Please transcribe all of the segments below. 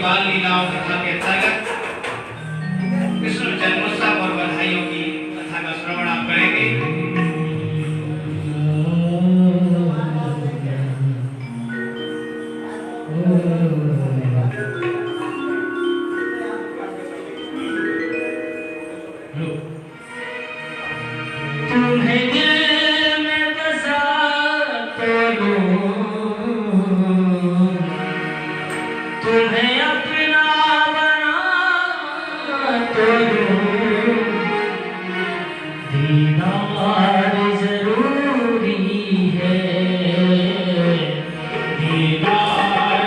बाल लीलाओं कथा के अंतर्गत कृष्ण जन्मोत्सव और बधाइयों की कथा का श्रवण आप करेंगे। तुम्हें दिल में बसा तो लूं, तुम्हें अपना बना तो लूं, दीदार जरूरी है, दीदार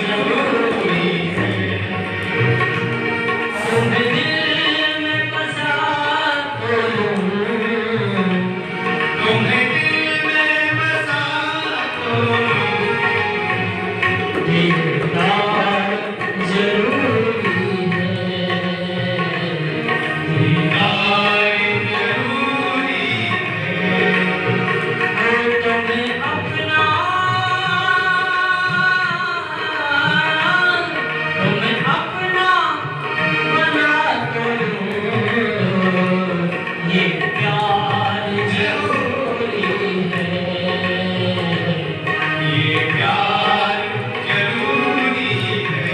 जरूरी है। तुम्हें दिल में बसा तो लूं, तुम्हें दिल में बसा तो लूं, दीदार जरूरी है, दीदार जरूरी है। वो तुम्हें अपना बना तो लूं, ये प्यार जरूरी है, ये प्यार जरूरी है।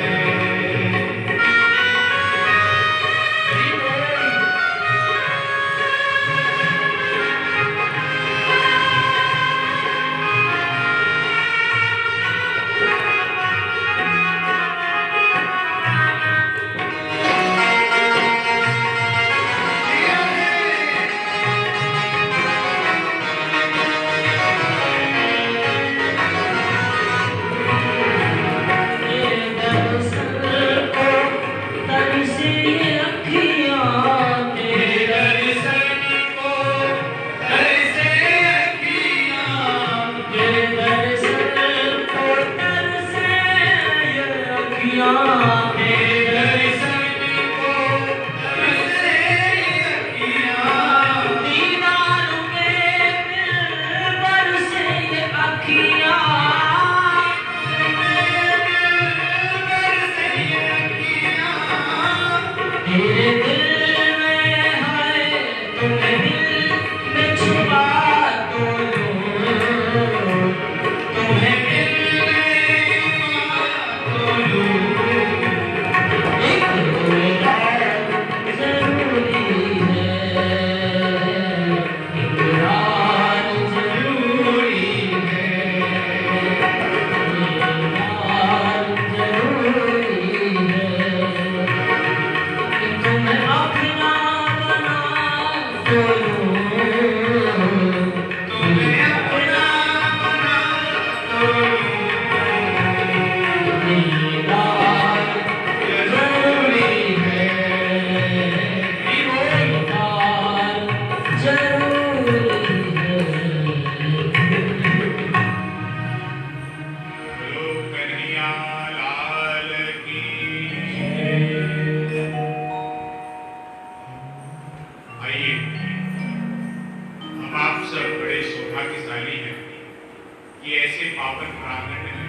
पावन प्रांगण में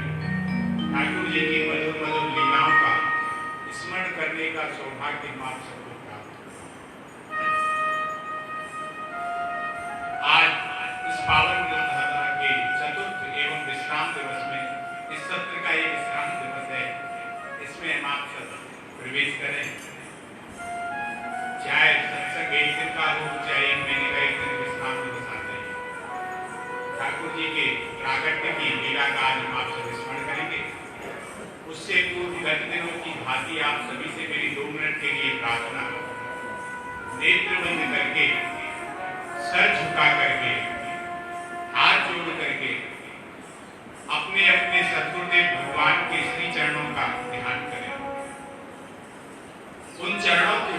ठाकुर जी की मधुर मधुर लीलाओं का स्मरण करने का सौभाग्य आप सबको प्राप्त। आज इस पावन ग्रंथधारा के चतुर्थ एवं विश्राम दिवस में इस सत्र का ये विश्राम दिवस है, इसमें हम आप सब प्रवेश करें। चाहे सत्संग एक दिन का हो, चाहे एक महीने का एक दिन विश्राम दिवस आते हैं, ठाकुर जी के प्रागट्य की लीला का आज हम आप सब स्मरण करेंगे। उससे पूर्व गत दिनों की भांति आप सभी से मेरी 2 मिनट के लिए प्रार्थना, नेत्र बंद करके, सर झुका करके, हाथ जोड़ करके अपने अपने सद्गुरुदेव भगवान के श्री चरणों का ध्यान करें। उन चरणों को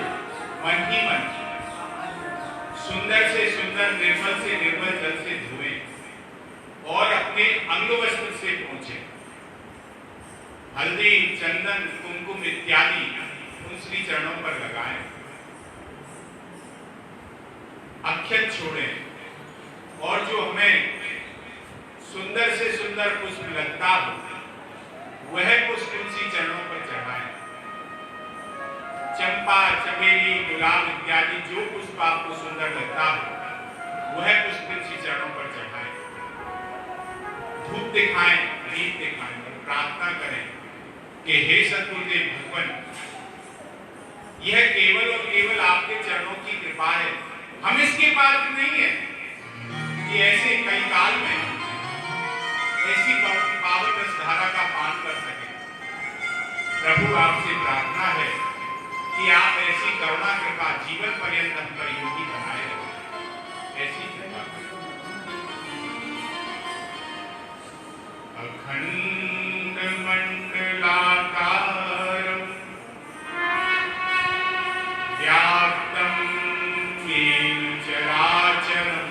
मन ही मन सुंदर से सुंदर, निर्मल से निर्मल जल से धोएं और अपने अंग वस्त्र से पहुंचे। हल्दी, चंदन, कुमकुम इत्यादि उन श्री चरणों पर लगाएं, अक्षत छोड़ें और जो हमें सुंदर से सुंदर पुष्प लगता हो वह पुष्प उन श्री चरणों पर चढ़ाएं। चंपा, चमेली, गुलाब इत्यादि जो पुष्प आपको सुंदर लगता हो वह पुष्प श्री चरणों पर चढ़ाएं, धूप दिखाएं, दीप दिखाएं और प्रार्थना करें कि हे सद्गुरुदेव भगवान, यह केवल और केवल आपके चरणों की कृपा है, हम इसके पात्र नहीं है कि ऐसे कई काल में ऐसी पावन रस धारा का पान कर सके। प्रभु आपसे प्रार्थना है कि आप ऐसी करुणा कृपा जीवन पर्यंत हम पर योगी बनाए रखें, ऐसी कृपा अखंड मंडलाकारं व्याप्तं येन चराचरं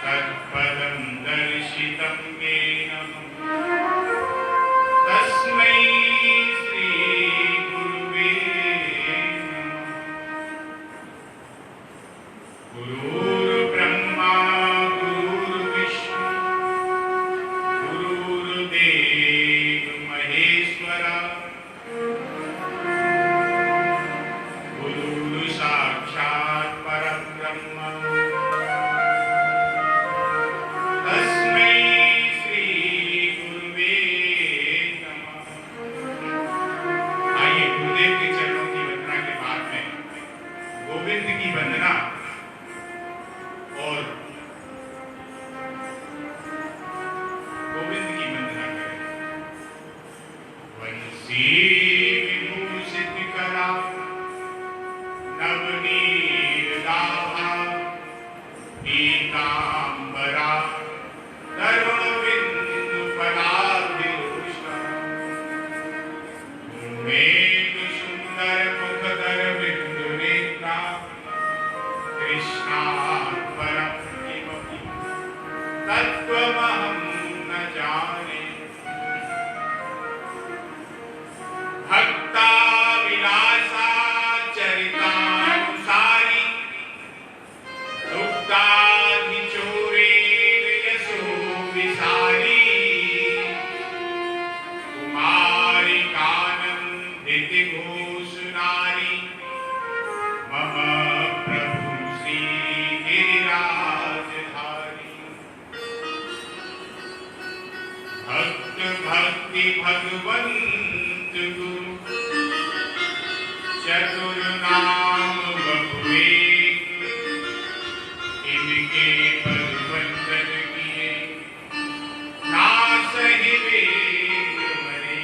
तत्पदं दर्शितं येन तस्मै श्री गुरुवे नमः। गुरुर्ब्रह्मा गुरुर्विष्णु गुरुर्देव महेश्वरा गुरु साक्षात् परब्रह्म तस्मै श्री गुरुवे नमः। आइए गुरुदेव के चरणों की वंदना के बाद में गोविंद की वंदना और गोविंद की वंदना करें। वंशी विभूषित करा नवनीरदाभा पीतांबरा तरुण बिंदु फलाभिरुषा मेघ सुंदर मुखधर बिंदु नेत्रा कृष्णात् परं किमपि तत्त्वमहं न जाने। भक्ता विलासा चरितानुसारी दुग्धाधिचोरेण यशो विसारी कुमारिकानन्दित घोषनारी मम प्रभु श्री गिरिराजधारी। भक्त भक्ति भगवंत गुरु चतुर नाम बहुएक इनके पद वंदन किए नासहि वेद मरे।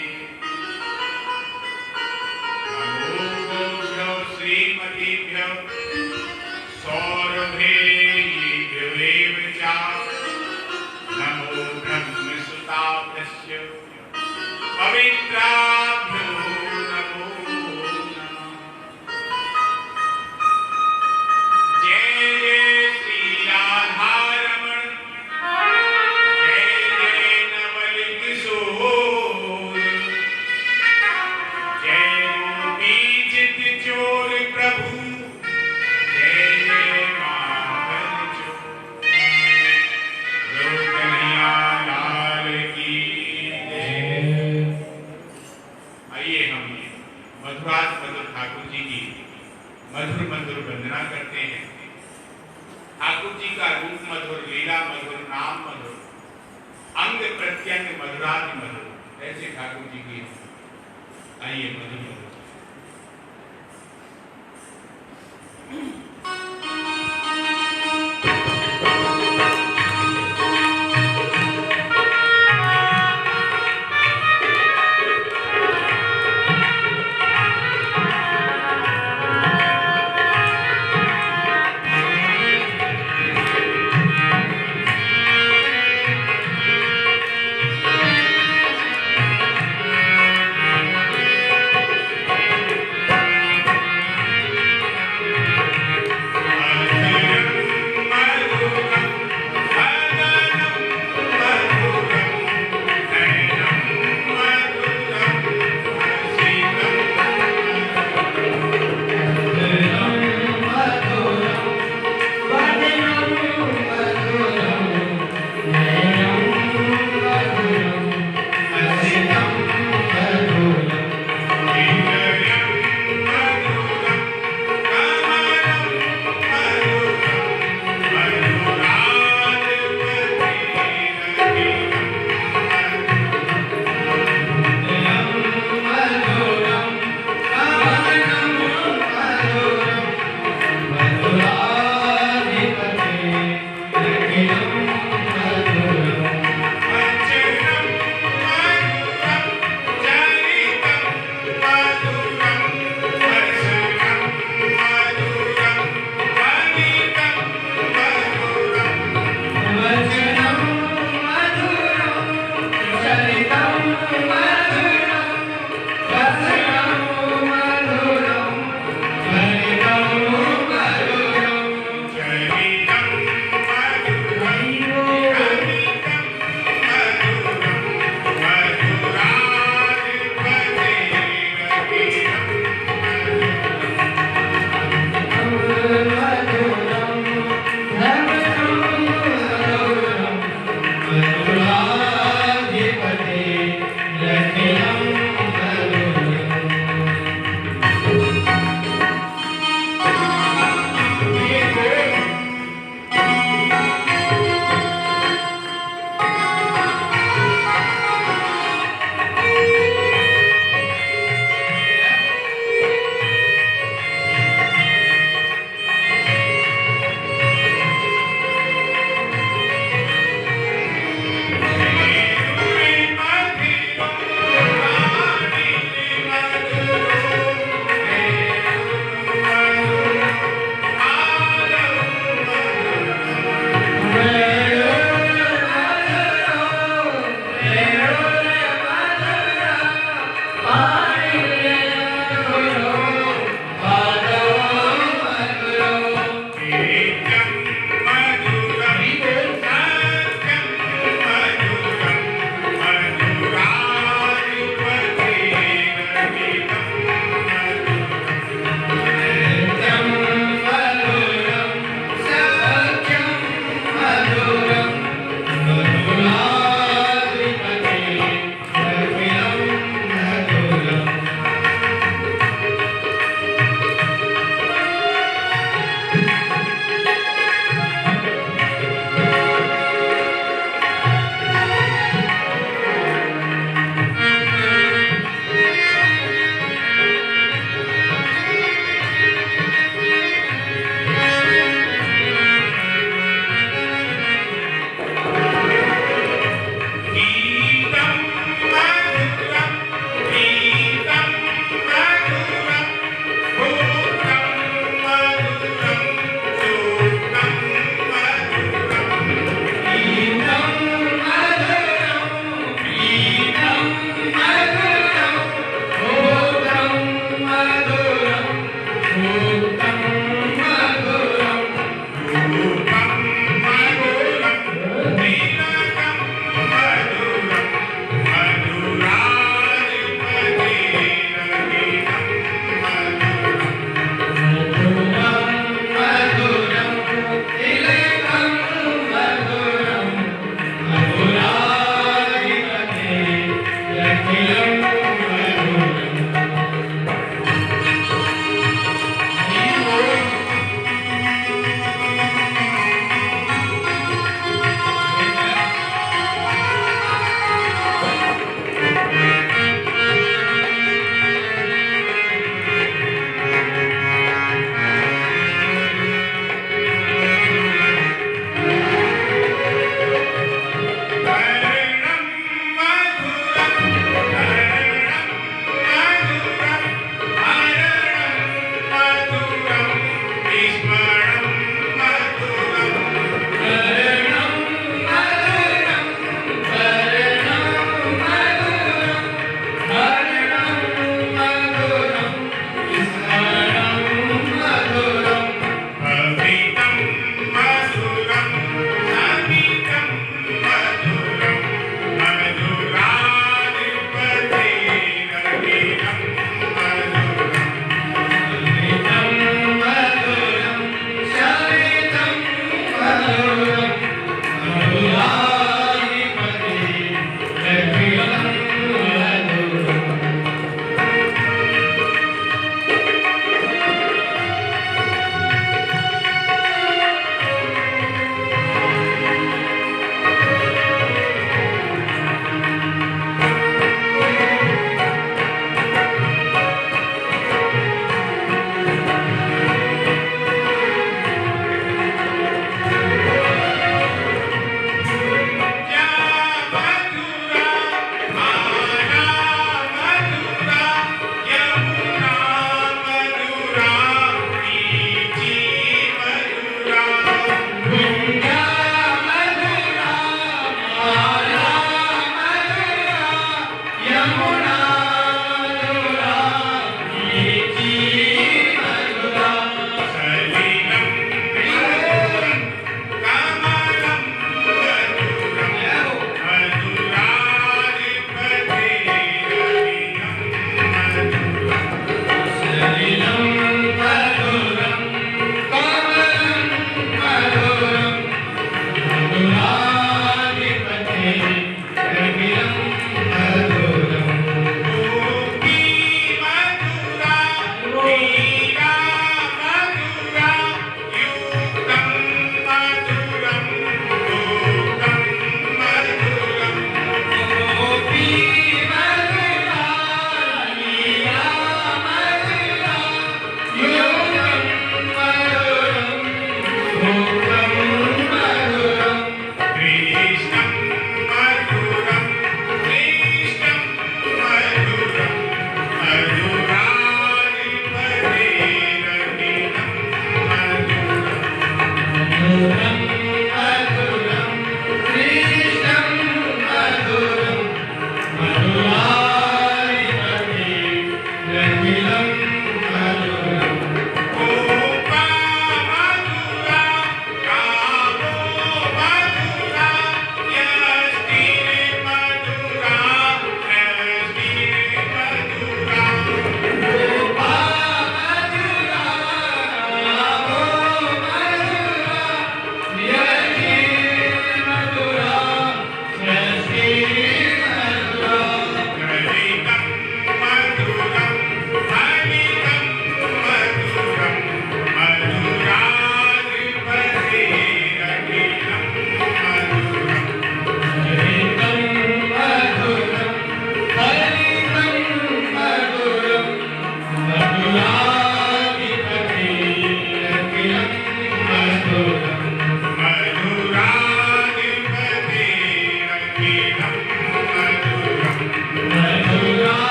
नमो गोभ्यो श्रीमतीभ्यो सौरभेभ्यो एव च नमो ब्रह्मसुताभ्यश्च पवित्राभ्यो नमो नमः। जय जय श्री राधारमण जय जय नवल किशोर जय गोपी चित चोर प्रभु जय जय माधव चोर कन्हैया लाल की जय। आइए हम मधुराज मधुर ठाकुर जी की मधुर मधुर वंदना करते हैं। ठाकुर जी का रूप मधुर, लीला मधुर, नाम मधुर, अंग प्रत्यंग मधुराति मधुर, ऐसे ठाकुर जी की आइए मधुर मधुर।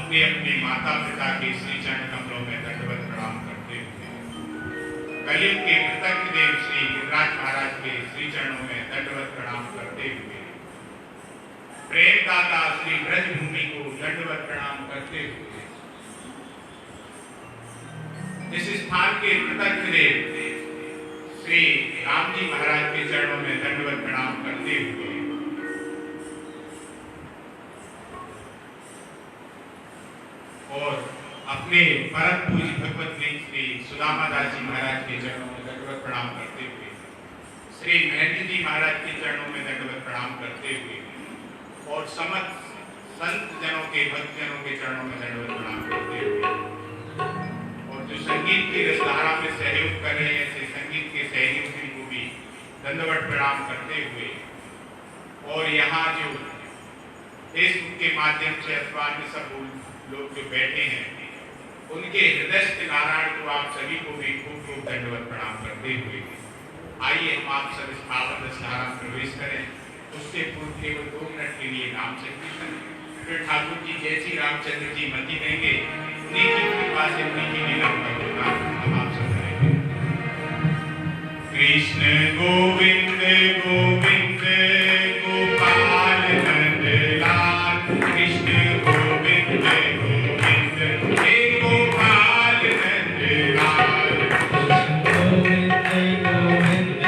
अपने अपने माता पिता के श्री चरण कमलों में दंडवत प्रणाम करते हुए, कलयुग के कृतज्ञ देव श्री गिरिराज महाराज के श्री चरणों में दंडवत प्रणाम करते हुए, प्रेमदाता श्री ब्रजभूमि को दंडवत प्रणाम करते हुए, इस स्थान के कृतज्ञ देव श्री राम जी महाराज के चरणों में दंडवत प्रणाम करते हुए, और अपने परम पूज्य भगवत श्री सुदामा दास जी महाराज के चरणों में दंडवत प्रणाम करते हुए, श्री महेंद्र जी महाराज के चरणों में दंडवत प्रणाम करते हुए, और समस्त संत जनों के भक्त जनों के चरणों में दंडवत प्रणाम करते हुए, और जो संगीत की रसधारा में सहयोग कर रहे हैं ऐसे संगीत के सहयोगियों को भी दंडवत प्रणाम करते हुए, और यहाँ जो फेसबुक के माध्यम से अथवा अन्य सब लोग जो बैठे हैं उनके हृदयस्थ नारायण को आप सभी को भी खूब खूब दंडवत प्रणाम करते हुए, आइए हम आप सब इस पावन रसधारा में प्रवेश करें। उससे पूर्व केवल 2 मिनट के लिए नाम संकीर्तन, फिर ठाकुर जी जैसी रामचंद्र जी मति देंगे, उन्हीं की कृपा से उन्हीं की लीला का गुणगान हम आप सब करेंगे। कृष्ण गोविंद गोविंद गोपाल नंदलाल, कृष्ण गोविंद गोविंद हे गोपाल नंदलाल, गोविंद गोविंद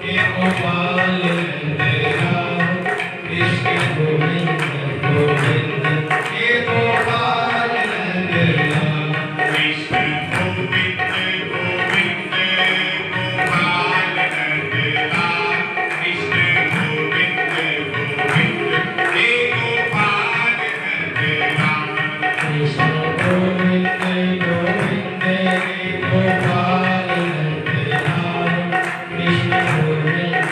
हे गोपाल नंदलाल, कृष्ण गोविंद गोविंद हे गोपाल नंदलाल, कृष्ण गोविंद गोविंद गोपाल नंदलाल, कृष्ण गोविंद गोविंद हे गोपाल नंदलाल, कृष्ण गोविंद गोविंद हे गोपाल नंदलाल, कृष्ण गोविंद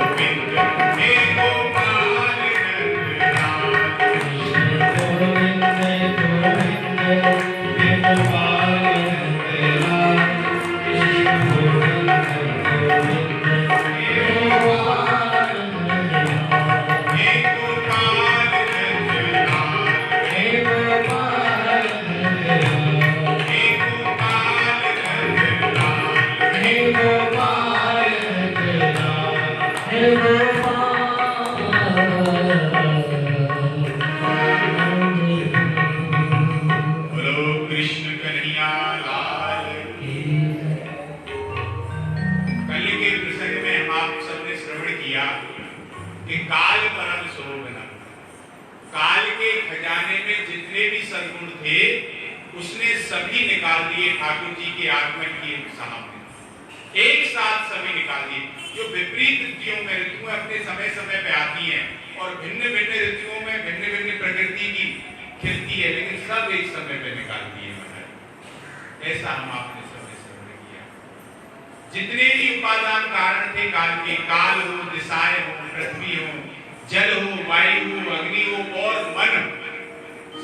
गोविंद हे गोपाल नंदलाल, हे गोपाल नंदलाल, हे गोपाल ठाकुर जी के आगमन की उत्साह में एक साथ सभी निकाल दिए। जो विपरीत ऋतुओं में ऋतुएं अपने समय समय पे आती हैं और भिन्न भिन्न ऋतुओं में भिन्न भिन्न प्रकृति की खिलती है, लेकिन सब एक समय पे निकालती है महाराज। ऐसा हम आपने समय श्रवण किया। जितने भी उपादान कारण थे काल के, काल हो, दिशाएं हो, पृथ्वी हो, जल हो, वायु हो, अग्नि हो और मन,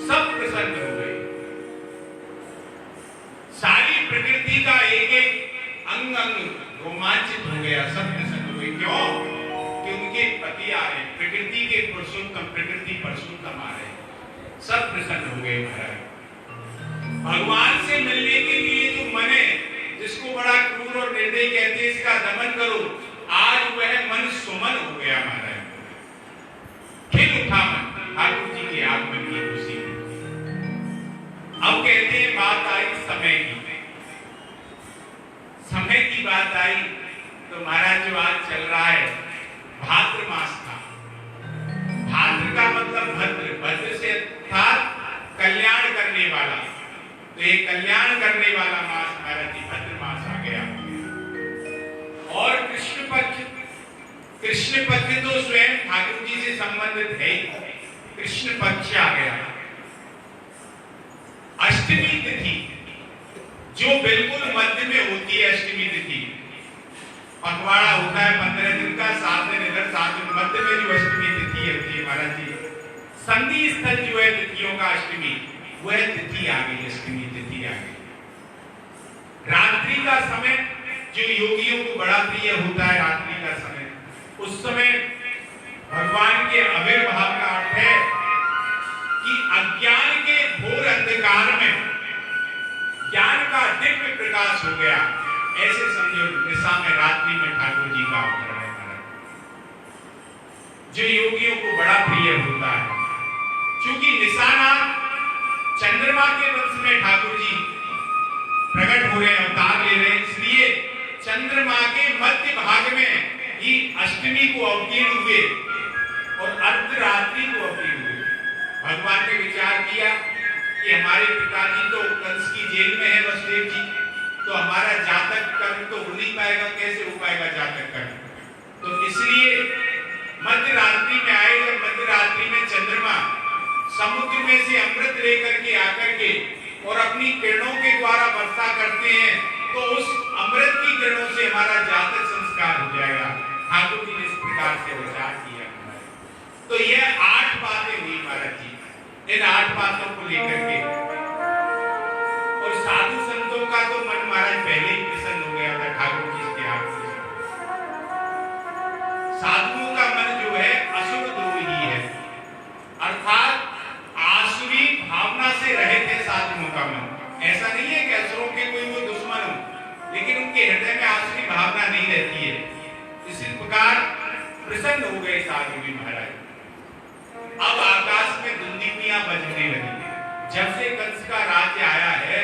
सब प्रसन्न हो गए। सारी प्रकृति का एक एक अंग अंग रोमांचित हो गया, सब प्रसन्न हुए। क्यों? कि उनके पति आ रहे, प्रकृति के पुरुषोत्तम, प्रकृति पुरुषोत्तम आ रहे, सब प्रसन्न हो गए महाराज। भगवान से मिलने के लिए जो मन है, जिसको बड़ा क्रूर और निर्दयी कहते हैं, इसका दमन करो, आज वह मन सुमन हो गया महाराज। खिल उठा मन ठाकुर जी के आगमन की खुशी में। अब कहते हैं बात आई समय की। समय की बात आई तो महाराज जो आज चल रहा है भाद्र मास था। भाद्र का मतलब भद्र, भद्र से था कल्याण करने वाला। तो ये कल्याण करने वाला मास महाराज जी भद्र मास आ गया। कृष्ण पक्ष तो स्वयं ठाकुर जी से संबंधित है, कृष्ण पक्ष आ गया। अष्टमी तिथि जो बिल्कुल मध्य में होती है, अष्टमी तिथि पखवाड़ा होता है 15 दिन का, 7 दिन इधर 7 दिन मध्य में जो अष्टमी तिथि होती है महाराज जी, संधि स्थल जो है तिथियों का अष्टमी, वह तिथि आ गई, अष्टमी तिथि आ गई। रात्रि का समय जो योगियों को बड़ा प्रिय होता है, रात्रि का समय, उस समय भगवान के आविर्भाव का अर्थ है कि अज्ञान के घोर अंधकार में ज्ञान का दिव्य प्रकाश हो गया, ऐसे समझो दिशा में रात्रि में ठाकुर जी का अवतरण है, जो योगियों को बड़ा प्रिय होता है। क्योंकि निशाना चंद्रमा के वंश में ठाकुर जी प्रकट हो रहे हैं, अवतार ले रहे हैं, इसलिए चंद्रमा के मध्य भाग में ही अष्टमी को अवतीर्ण हुए और अर्धरात्रि को अवतीर्ण हुए। भगवान ने विचार किया कि हमारे पिताजी तो कंस की जेल में है वसुदेव जी, तो हमारा जातक कर्म तो हो नहीं पाएगा, कैसे हो पाएगा जातक कर्म, तो इसलिए मध्य रात्रि में आए। जब मध्य रात्रि में चंद्रमा समुद्र में से अमृत लेकर के आकर के और अपनी किरणों के द्वारा वर्षा करते हैं, तो उस अमृत की किरणों से हमारा जातक संस्कार हो जाएगा। ठाकुर जी ने इस प्रकार से विचार किया। तो यह 8 बातें हुई महाराज जी, इन 8 बातों को लेकर के, और साधु संतों का तो मन महाराज पहले ही प्रसन्न हो गया था ठाकुर जी के हाथ से। साधुओं का मन जो है असुर द्रोही है, अर्थात आसुरी भावना से रहे थे साधुओं का मन। ऐसा नहीं है कि असुरों के कोई वो दुश्मन हो, लेकिन उनके हृदय में आसुरी भावना नहीं रहती है। इसी प्रकार प्रसन्न हो गए साधु भी महाराज। अब आकाश में धुंधिमियां बजने लगी। जब से कंस का राज्य आया है,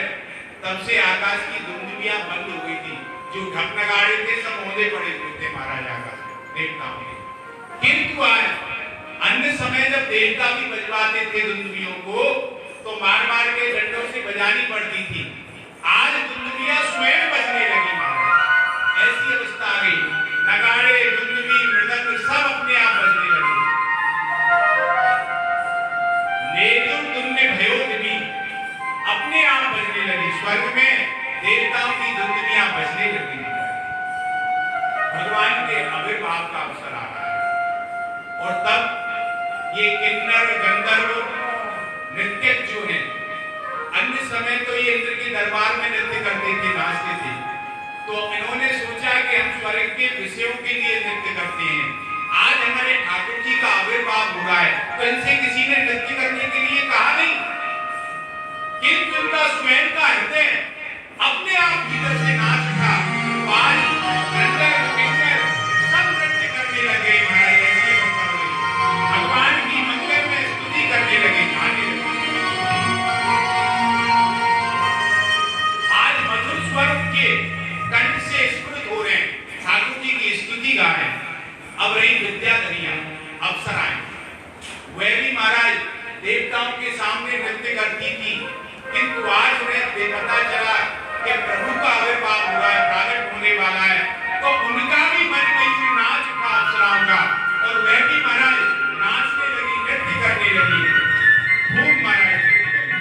तब से आकाश की धुंधिमियां बंद हो गई थी। जो ढकनगाड़े थे सब औंधे पड़े हुए थे महाराज आकाश में, देवताओं के। किंतु आज अन्य समय जब देवता भी बजवाते थे धुंधमियों को, तो मार मार के डंडों से बजानी पड़ती थी। आज धुंधमियां स्वयं बजने लगी महाराज, ऐसी अवस्था आ गई। नगाड़े, धुंधमी, मृदंग सब अपने आप बजने लगे। नेदुर तुमने भयोद भी अपने आप बजने लगी। स्वर्ग में देवताओं की धुंधमियां बजने लगी। भगवान के आविर्भाव का अवसर आ रहा है, और तब ये किन्नर गंधर्व नृत्यक जो है, अन्य समय तो ये इंद्र के दरबार में नृत्य करते थे, नाचते थे, तो इन्होंने सोचा कि हम स्वर्ग के विषयों के लिए नृत्य करते हैं। आज हमारे ठाकुर जी का आविर्भाव हो रहा है, तो इनसे किसी ने नृत्य करने के लिए कहा नहीं, किंतु इनका स्वयं का हृदय अपने आप भीतर से नाच उठा। आज गंधर्व किन्नर सब नृत्य करने लगे महाराज, ऐसी अवस्था हो गई। भगवान की मंदिर में स्तुति करने लगे, गाने लगे। आज मधुर स्वर के कंठ से स्फुरित हो रहे हैं, ठाकुर जी की स्तुति गा रहे हैं। अब रही विद्याधरियां, अप्सराएं, वह भी महाराज देवताओं के सामने नृत्य करती थी, किंतु आज उन्हें पता चला कि प्रभु का आविर्भाव हुआ है, प्रागट होने वाला है, तो उनका भी मन में नाच उठा अप्सराओं का, और वह भी महाराज नाचने लगी, नृत्य करने लगी, खूब महाराज नृत्य करने।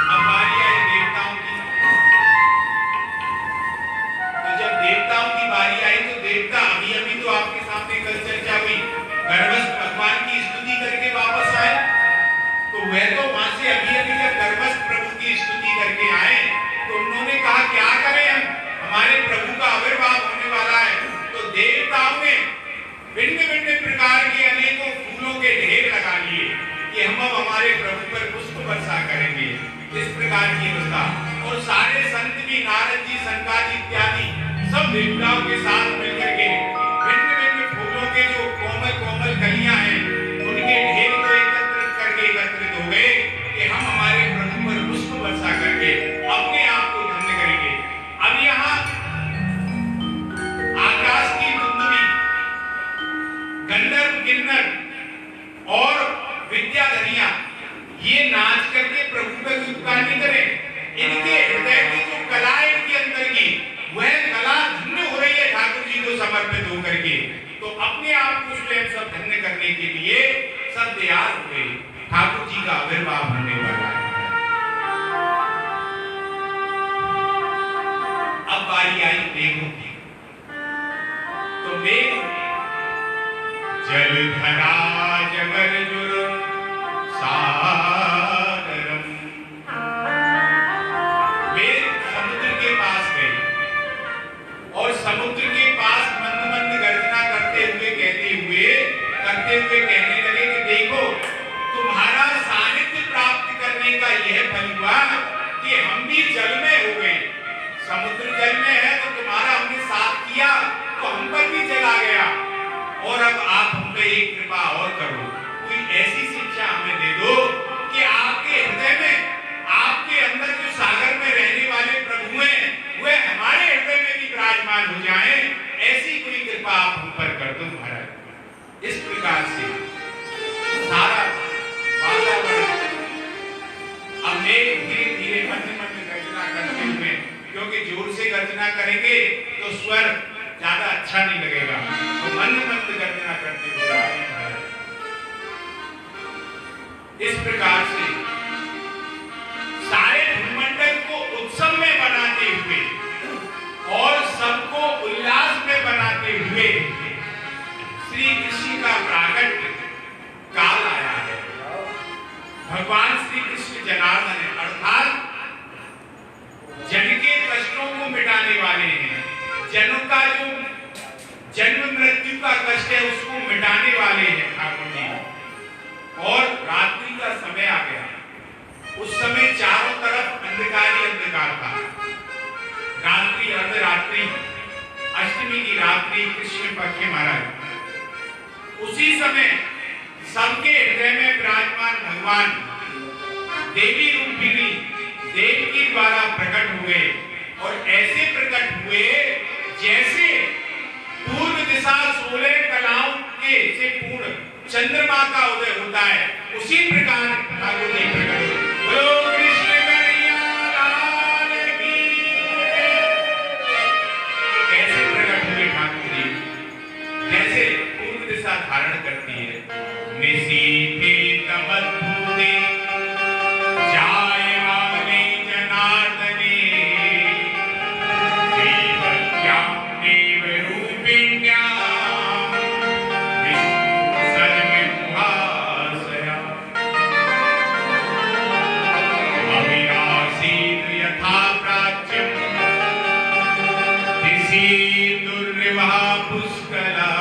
अब बारी आई देवताओं की। तो जब देवताओं की बारी आई, तो देवता अभी तो आपके सामने कल चर्चा हुई, गर्भस्थ भगवान की स्तुति करके वापस आए। तो वह तो वहां से अभी जब गर्भस्थ प्रभु की स्तुति करके आए, तो उन्होंने कहा क्या करें हम, हमारे प्रभु का आविर्भाव होने वाला है। तो देवताओं ने भिन्न भिन्न प्रकार के अनेकों फूलों के ढेर लगा लिए कि हम अब हमारे प्रभु पर पुष्प वर्षा करेंगे, इस प्रकार की अवस्था। और सारे संत भी, नारद जी, सनकादि इत्यादि सब देवताओं के साथ मिलकर के भिन्न भिन्न फूलों के जो कोमल कोमल कलियां हैं, उनके ढेर को एकत्रित हो गए कि हम हमारे प्रभु पर पुष्प वर्षा करके अपने आप को धन्य करेंगे। अब यहाँ आकाश की धुंधमी, गंधर्व, किन्नर और विद्याधरियां ये नाच करके प्रभु का उपकार नहीं करें, इनके हृदय की बारी आई मेघों की। तो मेघ जलधरा जगर्जुर सागरम, मेघ समुद्र के पास गए और समुद्र के पास मंद मंद गर्जना करते हुए कहने लगे कि देखो, तुम्हारा सानिध्य प्राप्त करने का यह फल हुआ कि हम भी जल में हो गए। समुद्र जल में है तो तुम्हारा हमने साथ किया तो हम पर भी जल आ गया, और अब आप हम पे एक कृपा और करो, कोई ऐसी शिक्षा हमें दे दो कि आपके हृदय में, आपके अंदर जो सागर में रहने वाले प्रभु हैं वे हमारे हृदय में भी विराजमान हो जाएं। ऐसी कोई कृपा आप हम पर कर दो महाराज। इस प्रकार से सारा वातावरण अब धीरे धीरे मंद मंद गर्जना करते हुए, क्योंकि जोर से गर्जना करेंगे तो स्वर ज्यादा अच्छा नहीं लगेगा, तो मंद मंद गर्जना करते हुए आगे महाराज। इस प्रकार से सारे भूमंडल को उत्सव में बनाते हुए और सबको उल्लास में बनाते हुए श्री कृष्ण का प्रागट्य काल आया है। भगवान श्री कृष्ण जनार्दन अर्थात जन के कष्टों को मिटाने वाले हैं, जनों का जो जन्म मृत्यु का कष्ट है उसको मिटाने वाले हैं ठाकुर जी। और रात्रि का समय आ गया, उस समय चारों तरफ अंधकार ही अंधकार था। रात्रि अर्धरात्रि, अष्टमी की रात्रि, कृष्ण पक्ष महाराज। उसी समय सबके हृदय में विराजमान भगवान देवी रूपिणी देव के द्वारा प्रकट हुए, और ऐसे प्रकट हुए जैसे पूर्व दिशा 16 कलाओं के से पूर्ण चंद्रमा का उदय होता है, उसी प्रकार ठाकुर जी प्रकट हुए। बोलो कृष्ण कन्हैया लाल की। कैसे प्रकट हुए ठाकुर जी? जैसे पूर्व दिशा धारण करती है, निशीथे तमद्भुते जायमाने जनार्दने देवक्यां देवरूपिण्यां विष्णुसर्वविभासया अविनाशीत् यथा प्राच्यं दिशीर्दुर्विभा पुष्कला।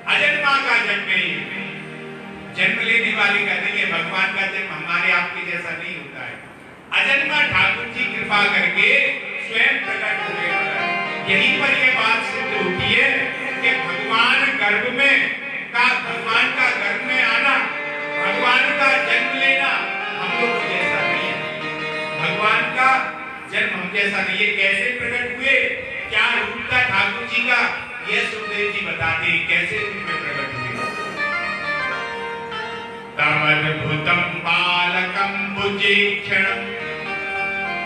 अजन्मा का जन्म नहीं, जन्म लेने वाली कहते हैं भगवान का जन्म हमारे आपके जैसा नहीं होता है। अजन्मा ठाकुर जी कृपा करके स्वयं प्रकट हुए। यहीं पर यह बात सिद्ध होती है कि भगवान का गर्भ में आना, भगवान का जन्म लेना हम लोग जैसा नहीं है। भगवान का जन्म हम जैसा नहीं है। कैसे प्रकट हुए, क्या रूप था ठाकुर जी का, यह सुखदेव जी बताते हैं कैसे रूप में प्रकट हुए। तमद्भुतं बालकं भुजीक्षणं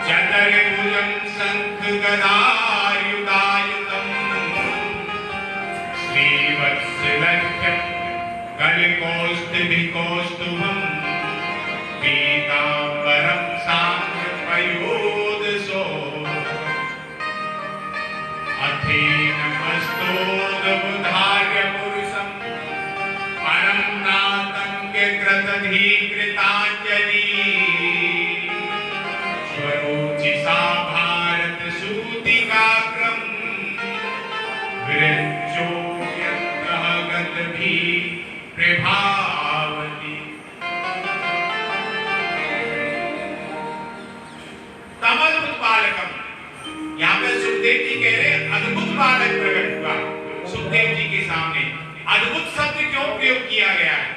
चतुर्भुजं शंखगदायुधायुधं श्रीवत्सलक्ष्यं कलिकौस्तुभिकौस्तुभं पीताम्बरं साम्रपयोधसो अथेनमस्तोदबुधार्य पुरुषं परं नाथं कृताञ्जलि स्वरोचिषा भारत सूतिकाग्रं विरञ्चोऽयन्तः गतभिः प्रभावति। तमद्भुत बालकम, यहाँ पे सुखदेव जी कह रहे हैं अद्भुत बालक प्रकट हुआ सुखदेव जी के सामने। अद्भुत शब्द क्यों प्रयोग किया गया है?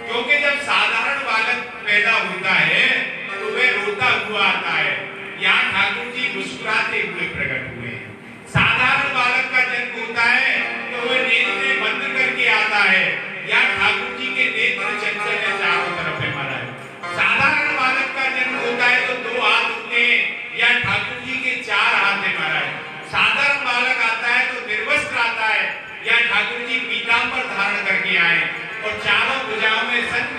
क्योंकि जब साधारण बालक पैदा होता है तो वह रोता हुआ आता है, यहाँ ठाकुर जी मुस्कुराते हुए प्रकट हुए हैं। साधारण बालक का जन्म होता है तो वह नेत्र बंद करके आता है, यहाँ ठाकुर जी के नेत्र चंचल है चारों तरफ है महाराज। साधारण बालक का जन्म होता है तो 2 हाथ होते हैं, या ठाकुर जी के 4 हाथ है महाराज। साधारण बालक आता है तो निर्वस्त्र आता है, या ठाकुर जी पीताम्बर धारण करके आए और चारों भुजाओं में शंख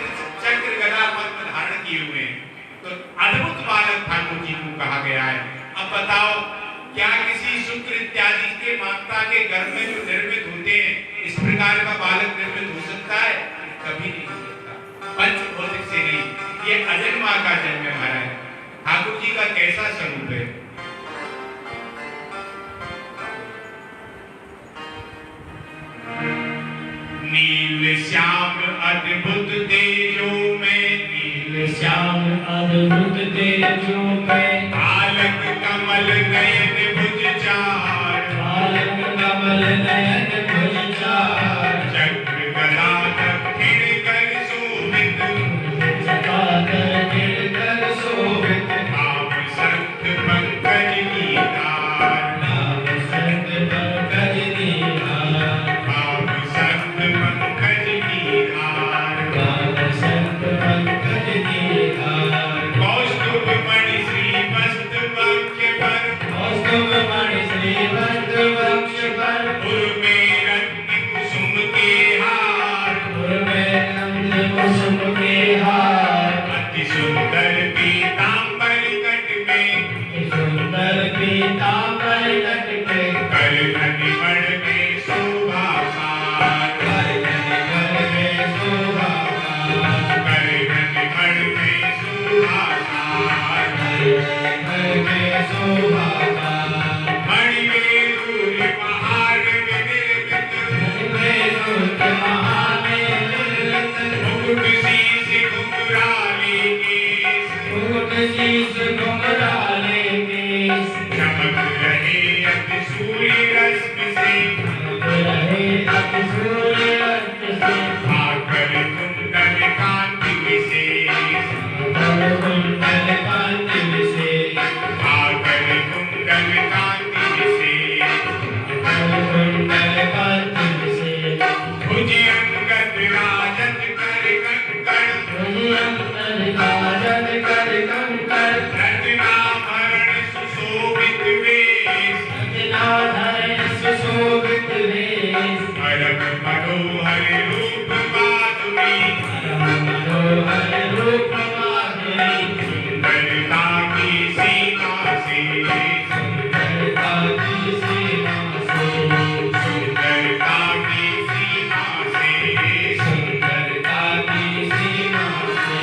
चक्र गदा पद्म धारण किए हुए हैं। तो तो अद्भुत बालक ठाकुर जी को कहा गया है। अब बताओ, क्या किसी शुक्र इत्यादि के माता के गर्भ में जो निर्मित होते हैं, इस प्रकार का बालक निर्मित हो सकता है? कभी नहीं हो सकता। पंच भौतिक से नहीं, ये अजन्मा का जन्म है महाराज। ठाकुर जी का कैसा स्वरूप है? नील श्याम अद्भुत तेजो में, नील श्याम अद्भुत तेजो में, बालक कमल नयन भुज चार, बालक कमल नयन भुज चार, चक्र गदा दक्षिण कर शोभित, सदा दक्षिण कर शोभित, नाभ संत पंकज नीहार, नाभ संत पंकज नीहार, नाभ संत पंकज नीहार, नाभ संत पंकज नीहार, कौस्तुभ मणि श्री मस्त वक्ष पर, कौस्तुभ मणि श्री मस्त वक्ष पर, उर में रत्न कुसुम के हार, उर में रत्न कुसुम के हार, अति सुंदर पीतांबर कट में, सुंदर पीतांबर कट के, कर घनिमण में शोभा सार, कर घनिमण में शोभा सार, कर घनिमण में शोभा सार, घर में शोभा सार, मणि में दूर पहाड़ में निर्मित, में सूर्य महामेल, मुकुट शीश घुंघराले केश, मुकुट शीश घुंघराले केश, चमक रहे अति सूर्य रश्मि से, रहे अति सूर्य रश्मि से, आकर कुंडल कांति विशेष, कुंडल कांति विशेष, आकर कुंडल कांति विशेष, कुंडल कांति विशेष, भुज अंगद राजत कर कंकण, अंतर काजल कर कंकर, रत्नाभरण सुशोभित वेश, रत्नाधर सुशोभित वेश, परम मनोहर रूप माधुरी, परम मनोहर रूप माधुरी, सुंदरता की सीमा से, सुंदरता की सीमा से, सुंदरता की सीमा से, सुंदरता की सीमा से,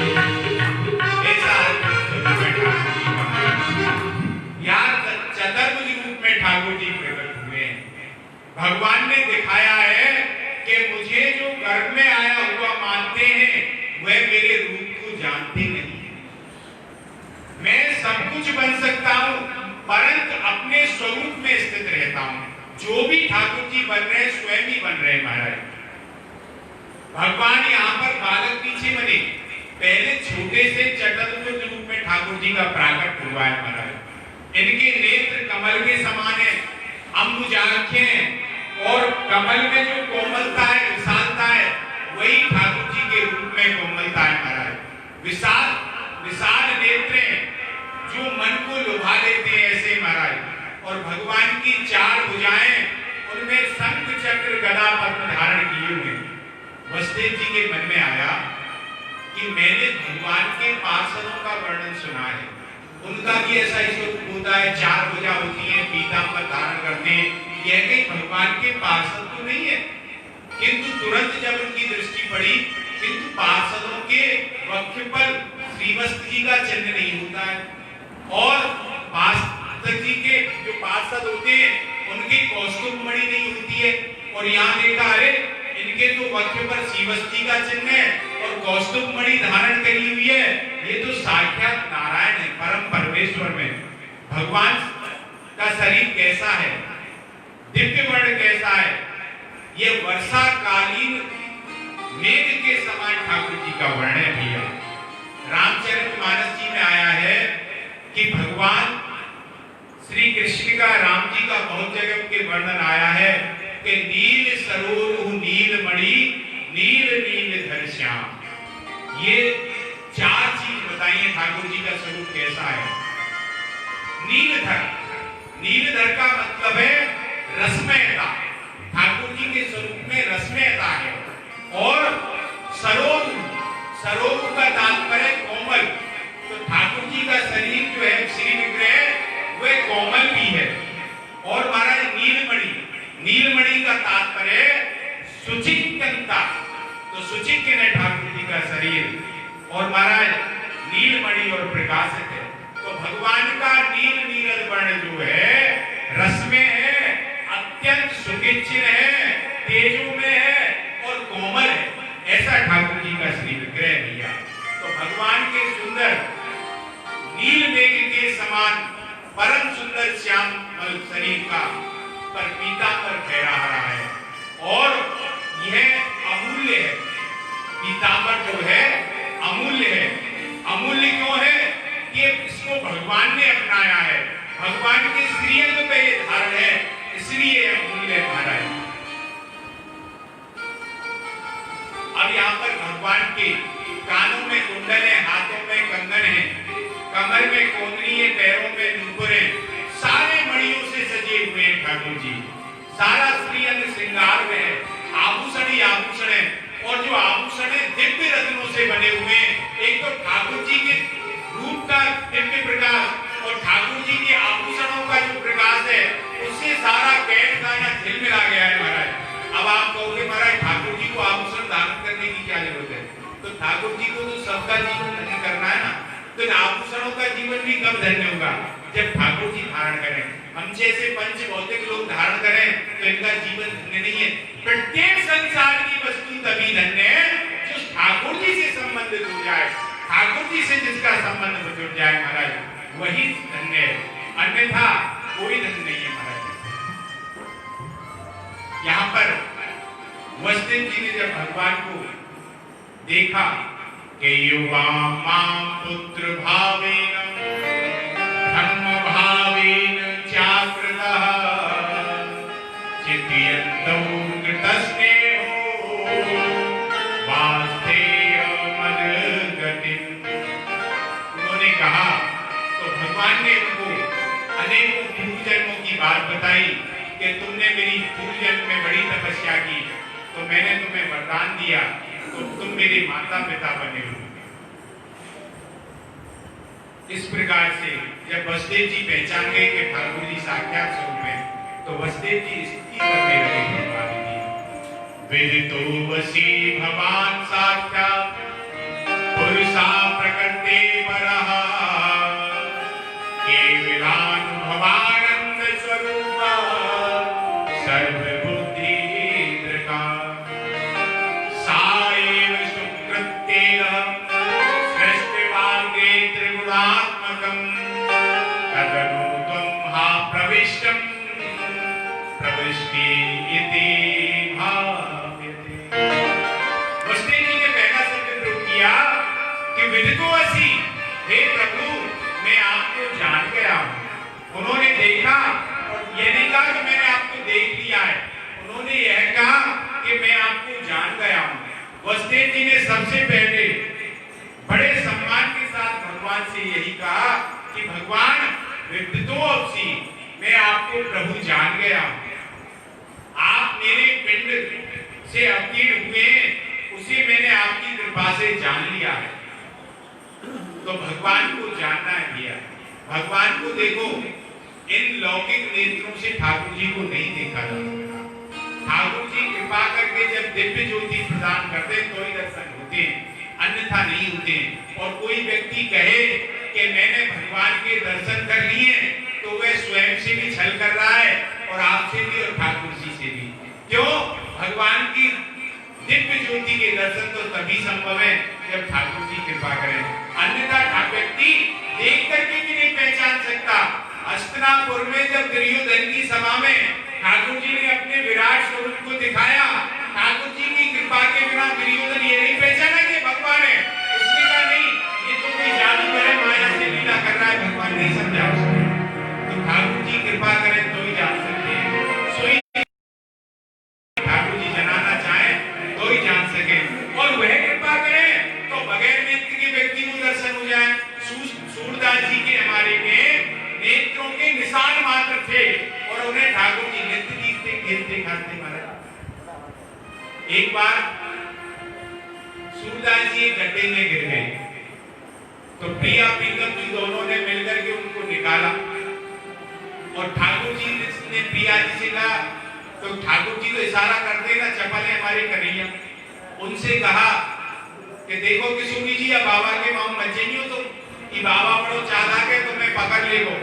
ऐसा स्वरूप है ठाकुर जी का। यहाँ चतुर्भुज रूप में ठाकुर जी प्रकट हुए हैं। भगवान ने दिखाया है कि मुझे जो गर्भ में आया हुआ मानते हैं, वह मेरे रूप को जानते नहीं है। मैं सब कुछ बन सकता हूँ, परंतु अपने स्वरूप में स्थित रहता हूँ। जो भी ठाकुर जी बन रहे हैं, स्वयं ही बन रहे हैं महाराज। भगवान यहाँ पर बालक पीछे बने, पहले छोटे से चतुर्भुज रूप में ठाकुर जी का प्राकट हुआ है महाराज। इनके नेत्र कमल के समान है, अंबुजांखें हैं, और कमल में जो कोमलता है, विशालता है, वही ठाकुर जी के रूप में कोमलता है महाराज। विशाल विशाल नेत्र हैं, जो मन को लुभा लेते हैं ऐसे महाराज। और भगवान की चार भुजाएं, उनमें शंख चक्र गदा पद्म धारण किए हुए। वसुदेव जी के मन में आया कि मैंने भगवान के पार्षदों का वर्णन सुना है, उनका भी ऐसा ही स्वरूप होता है, चार भुजा होती है, पीतांबर धारण करते हैं। यह कहीं भगवान के पार्षद तो नहीं है, किंतु तुरंत जब उनकी दृष्टि पड़ी, किंतु पार्षदों के वक्ष पर श्रीवत्स जी का चिन्ह नहीं होता है, और पार्षद जी के जो पार्षद होते हैं, उनकी कौस्तुभ मणि नहीं होती है। और यहाँ देखा, अरे इनके तो वक्ष पर श्रीवत्स जी का चिन्ह है और कौस्तुभ मणि धारण करी हुई है, ये तो साक्षात नारायण है, परम परमेश्वर में। भगवान का शरीर कैसा है, दिव्य वर्ण कैसा है, ये वर्षाकालीन मेघ के समान ठाकुर जी का वर्ण है भैया। रामचरितमानस जी में आया है कि भगवान श्री कृष्ण का, राम जी का बहुत जगह के वर्णन आया है कि नील सरोरु नील मणि नील नील धर श्याम। ये चार चीज बताइए ठाकुर जी का स्वरूप कैसा है। नीलधर, नीलधर का मतलब है रसमयता। ठाकुर जी के स्वरूप में रसमयता है। और सरोरु, सरोरु का तात्पर्य कोमल। तो ठाकुर सुचित्य ने ठाकुर जी का शरीर और महाराज नीलमणि और प्रकाशित है। तो भगवान का नील नीरद वर्ण जो है रस में है, अत्यंत सुचित्य है, तेजो में है और कोमल है, ऐसा ठाकुर जी का श्री विग्रह है भैया। तो भगवान के सुंदर नील मेघ के समान परम सुंदर श्याम शरीर का पर पीतांबर फहरा रहा है और यह अमूल्य है। पीतांबर जो है अमूल्य है। अमूल्य क्यों है? कि इसको भगवान ने अपनाया है, भगवान के श्रीअंग पे ये धारण है, इसलिए अमूल्य महाराज। अब यहाँ पर भगवान के कानों में कुंडल है, हाथों में कंगन है, कमर में कोंदरी है, पैरों में नूपुर है, सारे मणियों से सजे हुए हैं ठाकुर जी। सारा श्रीअंग श्रृंगार में है, आभूषण ही आभूषण है और जो आभूषण है दिव्य रत्नों से बने हुए हैं। एक तो ठाकुर जी के रूप का दिव्य प्रकाश और ठाकुर जी के आभूषणों का जो प्रकाश है उससे सारा कैद खाना झिलमिला गया है महाराज। अब आप कहोगे महाराज ठाकुर जी को आभूषण धारण करने की क्या जरूरत है? तो ठाकुर जी को तो सबका जीवन धन्य करना है ना, तो इन आभूषणों का जीवन भी कब धन्य होगा? जब ठाकुर जी धारण करें। हम जैसे पंच भौतिक लोग धारण करें तो इनका जीवन धन्य नहीं है। प्रत्येक संसार की वस्तु तभी धन्य है जो ठाकुर जी से संबंधित हो जाए, ठाकुर जी से जिसका संबंध जुड़ जाए महाराज, वही धन्य है, अन्यथा कोई धन्य नहीं है महाराज। यहाँ पर वसुदेव जी ने जब भगवान को देखा कि युवा मां पुत्र भावेन धर्म भावेन चाकृतः चितयन्तौ कृतस्नेहो वास्थेय मदगतिम्। उन्होंने कहा, तो भगवान ने उनको अनेकों पूर्व जन्मों की बात बताई कि तुमने मेरी पूर्व जन्म में बड़ी तपस्या की तो मैंने तुम्हें वरदान दिया तो तुम मेरे माता पिता बने हो। इस प्रकार से जब वसुदेव जी पहचान गए कि ठाकुर जी साक्षात स्वरूप हैं, तो वसुदेव जी स्तुति करने लगे भगवान की। विदितो वसी भगवान साक्षात पुरुषा प्रकृते परः केवलानुभवानंद स्वरूप सर्वबुद्धि दृका साएव सुकृत्येन सृष्टिमार्गे त्रिगुणात्मकं तदनु त्वं हा प्रविष्टं प्रविष्टि इति भाव्यते। वसुदेव जी ने पहला शब्द प्रयोग किया कि विदितो असि, हे प्रभु मैं आपको जान गया हूं। उन्होंने देखा और यह नहीं कहा कि मैंने आपको देख लिया है, उन्होंने यह कहा कि मैं आपको जान गया हूं। वसुदेव जी ने सबसे पहले बड़े सम्मान के साथ भगवान से यही कहा कि भगवान विदितो असि, मैं आपको प्रभु जान गया हूं। आप मेरे पिंड से अवतीर्ण हुए, उसे मैंने आपकी कृपा से जान लिया है। तो भगवान को जानना है भैया। भगवान को देखो, इन लौकिक नेत्रों से ठाकुर जी को नहीं देखा जा सकता। ठाकुर जी कृपा करके जब दिव्य ज्योति प्रदान करते तो ही दर्शन होते हैं, अन्यथा नहीं होते हैं। और कोई व्यक्ति कहे कि मैंने भगवान के दर्शन कर लिए तो वह स्वयं से भी छल कर रहा है और आपसे भी और ठाकुर जी से भी। क्यों? भगवान की दिव्य ज्योति के दर्शन तो तभी संभव है जब ठाकुर जी कृपा करें, अन्यथा व्यक्ति देख करके भी नहीं पहचान सकता। हस्तिनापुर में जब दुर्योधन की सभा में ठाकुर जी ने अपने विराट स्वरूप को दिखाया, ठाकुर जी की कृपा के बिना दुर्योधन ये नहीं पहचाना कि भगवान है। उसने कहा नहीं, ये तो कोई जादूगर है, माया से लीला कर रहा है, भगवान नहीं समझा उसको। तो ठाकुर जी कृपा करें तो ही जान सकते हैं। सोई ठाकुर जी जनाना चाहे तो ही जान सके, और वह कृपा करें तो बगैर नेत्र के व्यक्ति को दर्शन हो जाए। सूरदास जी के हमारे में नेत्रों के निशान मात्र थे और उन्हें ठाकुर जी नित्य जीते खेलते खाते मारा। एक बार सूरदास जी गड्ढे में गिर गए तो प्रिया प्रीतम जी दोनों ने मिलकर के उनको निकाला और ठाकुर जी ने प्रिया जी से कहा, तो ठाकुर जी तो इशारा करते ना, चपल है हमारे कन्हैया, उनसे कहा कि देखो किशोरी जी, अब बाबा के मां बच्चे नहीं हो तो कि बाबा बड़ो चाला के तो मैं पकड़ ले गो।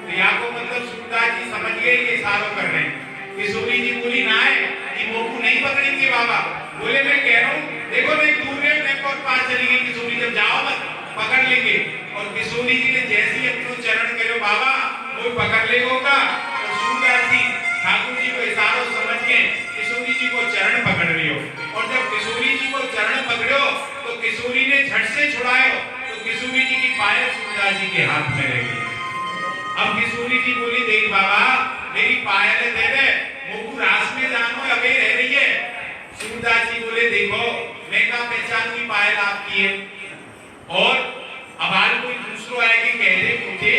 तो यहाँ को मतलब सूरदास जी समझ गए कि इशारों कर रहे हैं। किशोरी जी बोली ना है कि मोकू नहीं पकड़ेंगे बाबा। बोले मैं कह रहा हूँ देखो मैं दूर है, मैं और पास चली गई किशोरी, जब जाओ मत पकड़ लेंगे। और किशोरी जी ने जैसे ही अपने चरण करो बाबा वो पकड़ लेगो का, और सूरदास जी ठाकुर जी को इशारों समझ के किशोरी जी को चरण पकड़ लियो। और जब किशोरी जी को चरण पकड़ो तो किशोरी ने झट से छुड़ायो तो किशोरी जी की पायल सूरदास जी के हाथ में रह गई। अब किशोरी जी बोली देख बाबा मेरी पायल दे दे, मोकू रास में जानो अबे रह रही है। सूरदास जी बोले देखो मैं का पहचान की पायल आपकी है, और अब आज कोई दूसरो आए कि कह दे मुझे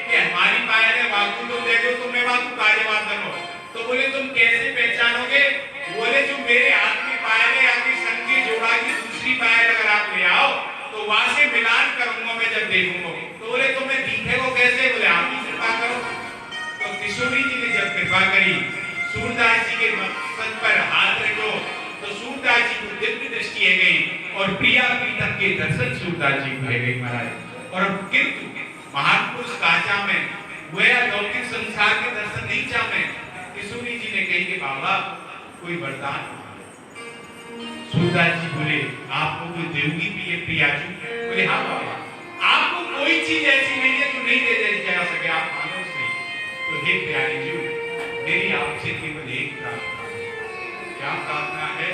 कि हमारी पायल है वाकू तो दे दो, तो मैं वाकू का जवाब दूंगा। तो बोले तुम कैसे पहचानोगे? बोले जो मेरे हाथ में पायल है आपके संग के जोड़ा की दूसरी पायल अगर आप ले आओ तो वहां से मिलान करूंगा मैं जब देखूंगा। तो बोले तुम्हें दिखेगा कैसे? बोले आप ही कृपा करो। तो किशोरी जी ने जब कृपा करी सूरदास जी के मस्तक पर हाथ रखो तो सूरदास जी को दिव्य दृष्टि है गई और प्रिया प्रीतम के दर्शन सूरदास जी को है गई महाराज। और अब किंतु महान पुरुष काचा में वह लौकिक संसार के दर्शन नहीं चाहे। किशोरी जी ने कही कि बाबा कोई वरदान। सूरदास जी बोले आपको कोई देवगी प्रिया जी? बोले हाँ बाबा, आपको कोई चीज ऐसी नहीं है जो नहीं दे जा सके, आप मानो से। तो हे प्यारी जी मेरी आपसे केवल एक प्रार्थना है। क्या प्रार्थना है?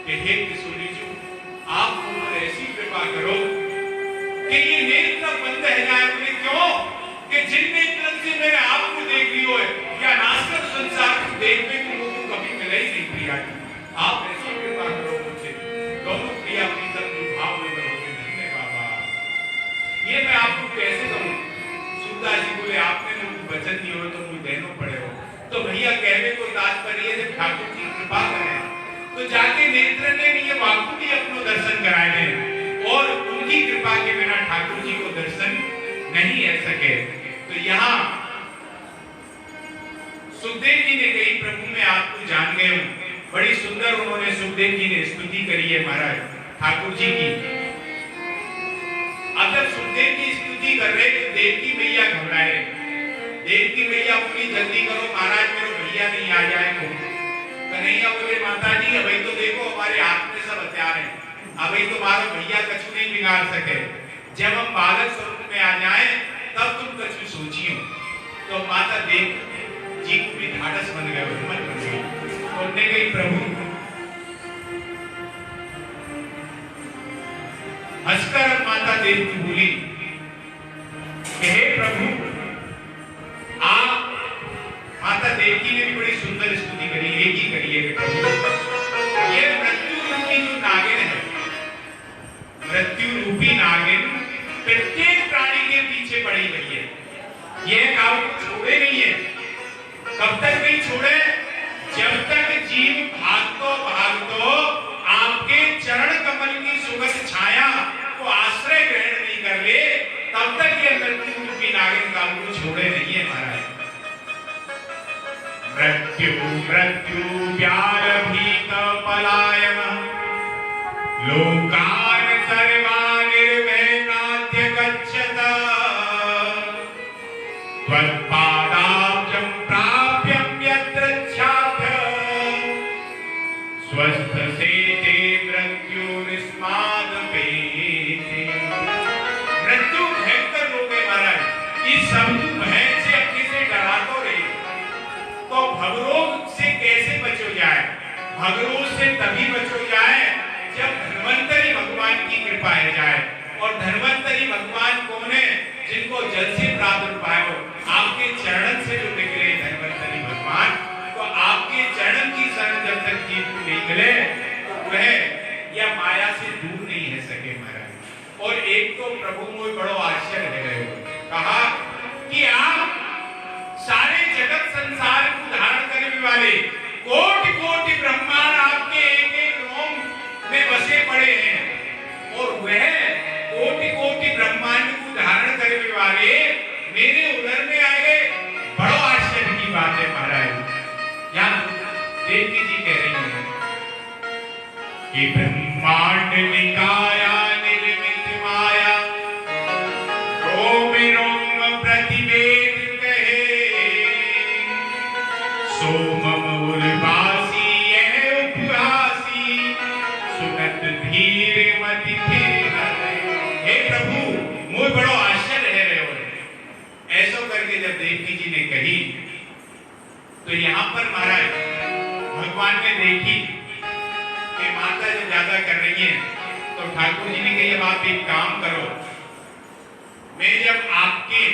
कि हे किशोरी जी आप मुझ ऐसी कृपा करो कि ये नेत्र बंद है जाए। बोले क्यों? कि जिन नेत्र से मैंने आपको देख लियो है या नास्कर संसार को देखने को मुझको कभी मिला ही नहीं प्रिया जी। आप ऐसी कृपा करो मुझसे, दोनों प्रिया प्रीतम जो भाव में बरोगे धन्य बाबा। ये मैं आपको कैसे कहूँ? सूरदास जी बोले आपने मुझे वचन दिए हो तो मुझे देना पड़े हो। तो भैया कहने को तात्पर्य जब ठाकुर जी कृपा करें तो जाके नेत्र ने ये वाकु भी अपनो दर्शन कराए हैं, और उनकी कृपा के बिना ठाकुर जी को दर्शन नहीं आ सके। तो यहाँ सुखदेव जी ने कही प्रभु मैं आपको जान गए हूँ। बड़ी सुंदर उन्होंने सुखदेव जी ने स्तुति करी है महाराज ठाकुर जी की। अगर सुखदेव जी स्तुति कर रहे तो देवकी मैया घबराए। देवकी मैया बोली जल्दी करो महाराज मेरे भैया नहीं आ जाए। कन्हैया बोले माता जी अभी तो देखो हमारे हाथ में सब हथियार हैं, अभी तुम्हारा भैया कछु नहीं बिगाड़ सके। जब हम बालक स्वरूप में आ जाए तब तुम कछु सोचियो। तो माता देव जी को भी ढाढ़स बन गए, हिम्मत बन गई। तो उन्होंने कही प्रभु हंसकर माता देव की बोली हे प्रभु आप। माता देवकी ने भी बड़ी सुंदर स्तुति करी, एक ही करी है ये मृत्यु रूपी जो नागिन है, मृत्यु रूपी नागिन प्रत्येक प्राणी के पीछे पड़ी हुई है। यह काल को छोड़े नहीं है। कब तक नहीं छोड़े? जब तक जीव भागतो आपके चरण कमल की सुगंध छाया को आश्रय ग्रहण नहीं कर ले तब तक यह मृत्यु रूपी नागिन काल को छोड़े नहीं है महाराज। मृत्यु मृत्यु व्यार भीत पलायन लोकान सर्वानिर्वैनाद्य गच्छत त्वत्पादाब्जं प्राप्यं यत्र च्छात्र स्वस्थ सेते मृत्युनिस्मादपेते। मृत्यु भयंकर रोग है महाराज। इस सब भय से अपने से डरा तो रही तो भवरोग से कैसे बचो जाए? भवरोग से तभी बचो जाए जब धन्वंतरी भगवान की कृपा है जाए। और धन्वंतरी भगवान कौन है? जिनको जल से प्रादुर्भाव हो। आपके चरण से जो निकले धन्वंतरी भगवान, तो आपके चरण की शरण जब तक जीव को नहीं मिले तो वह या माया से दूर नहीं रह सके महाराज। और एक तो प्रभु में बड़ो आश्चर्य है, कहा कि आप सारे जगत संसार को धारण करने वाले कोटि कोटि ब्रह्मांड आपके एक एक रोम में बसे पड़े हैं, और वह कोटि कोटि ब्रह्मांड को धारण करने वाले मेरे उदर में आ गए। बड़ो आश्चर्य की बात है महाराज। यहाँ देवकी जी कह रही है कि ब्रह्मा सोमम उर्वासी यह उपहासी सुनत धीर मति थे। हे प्रभु मोय बड़ो आश्चर्य है रहे हो। ऐसा करके जब देवकी जी ने कही तो यहाँ पर महाराज भगवान ने देखी कि माता जब ज्यादा कर रही है तो ठाकुर जी ने कही अब आप एक काम करो, मैं जब आपके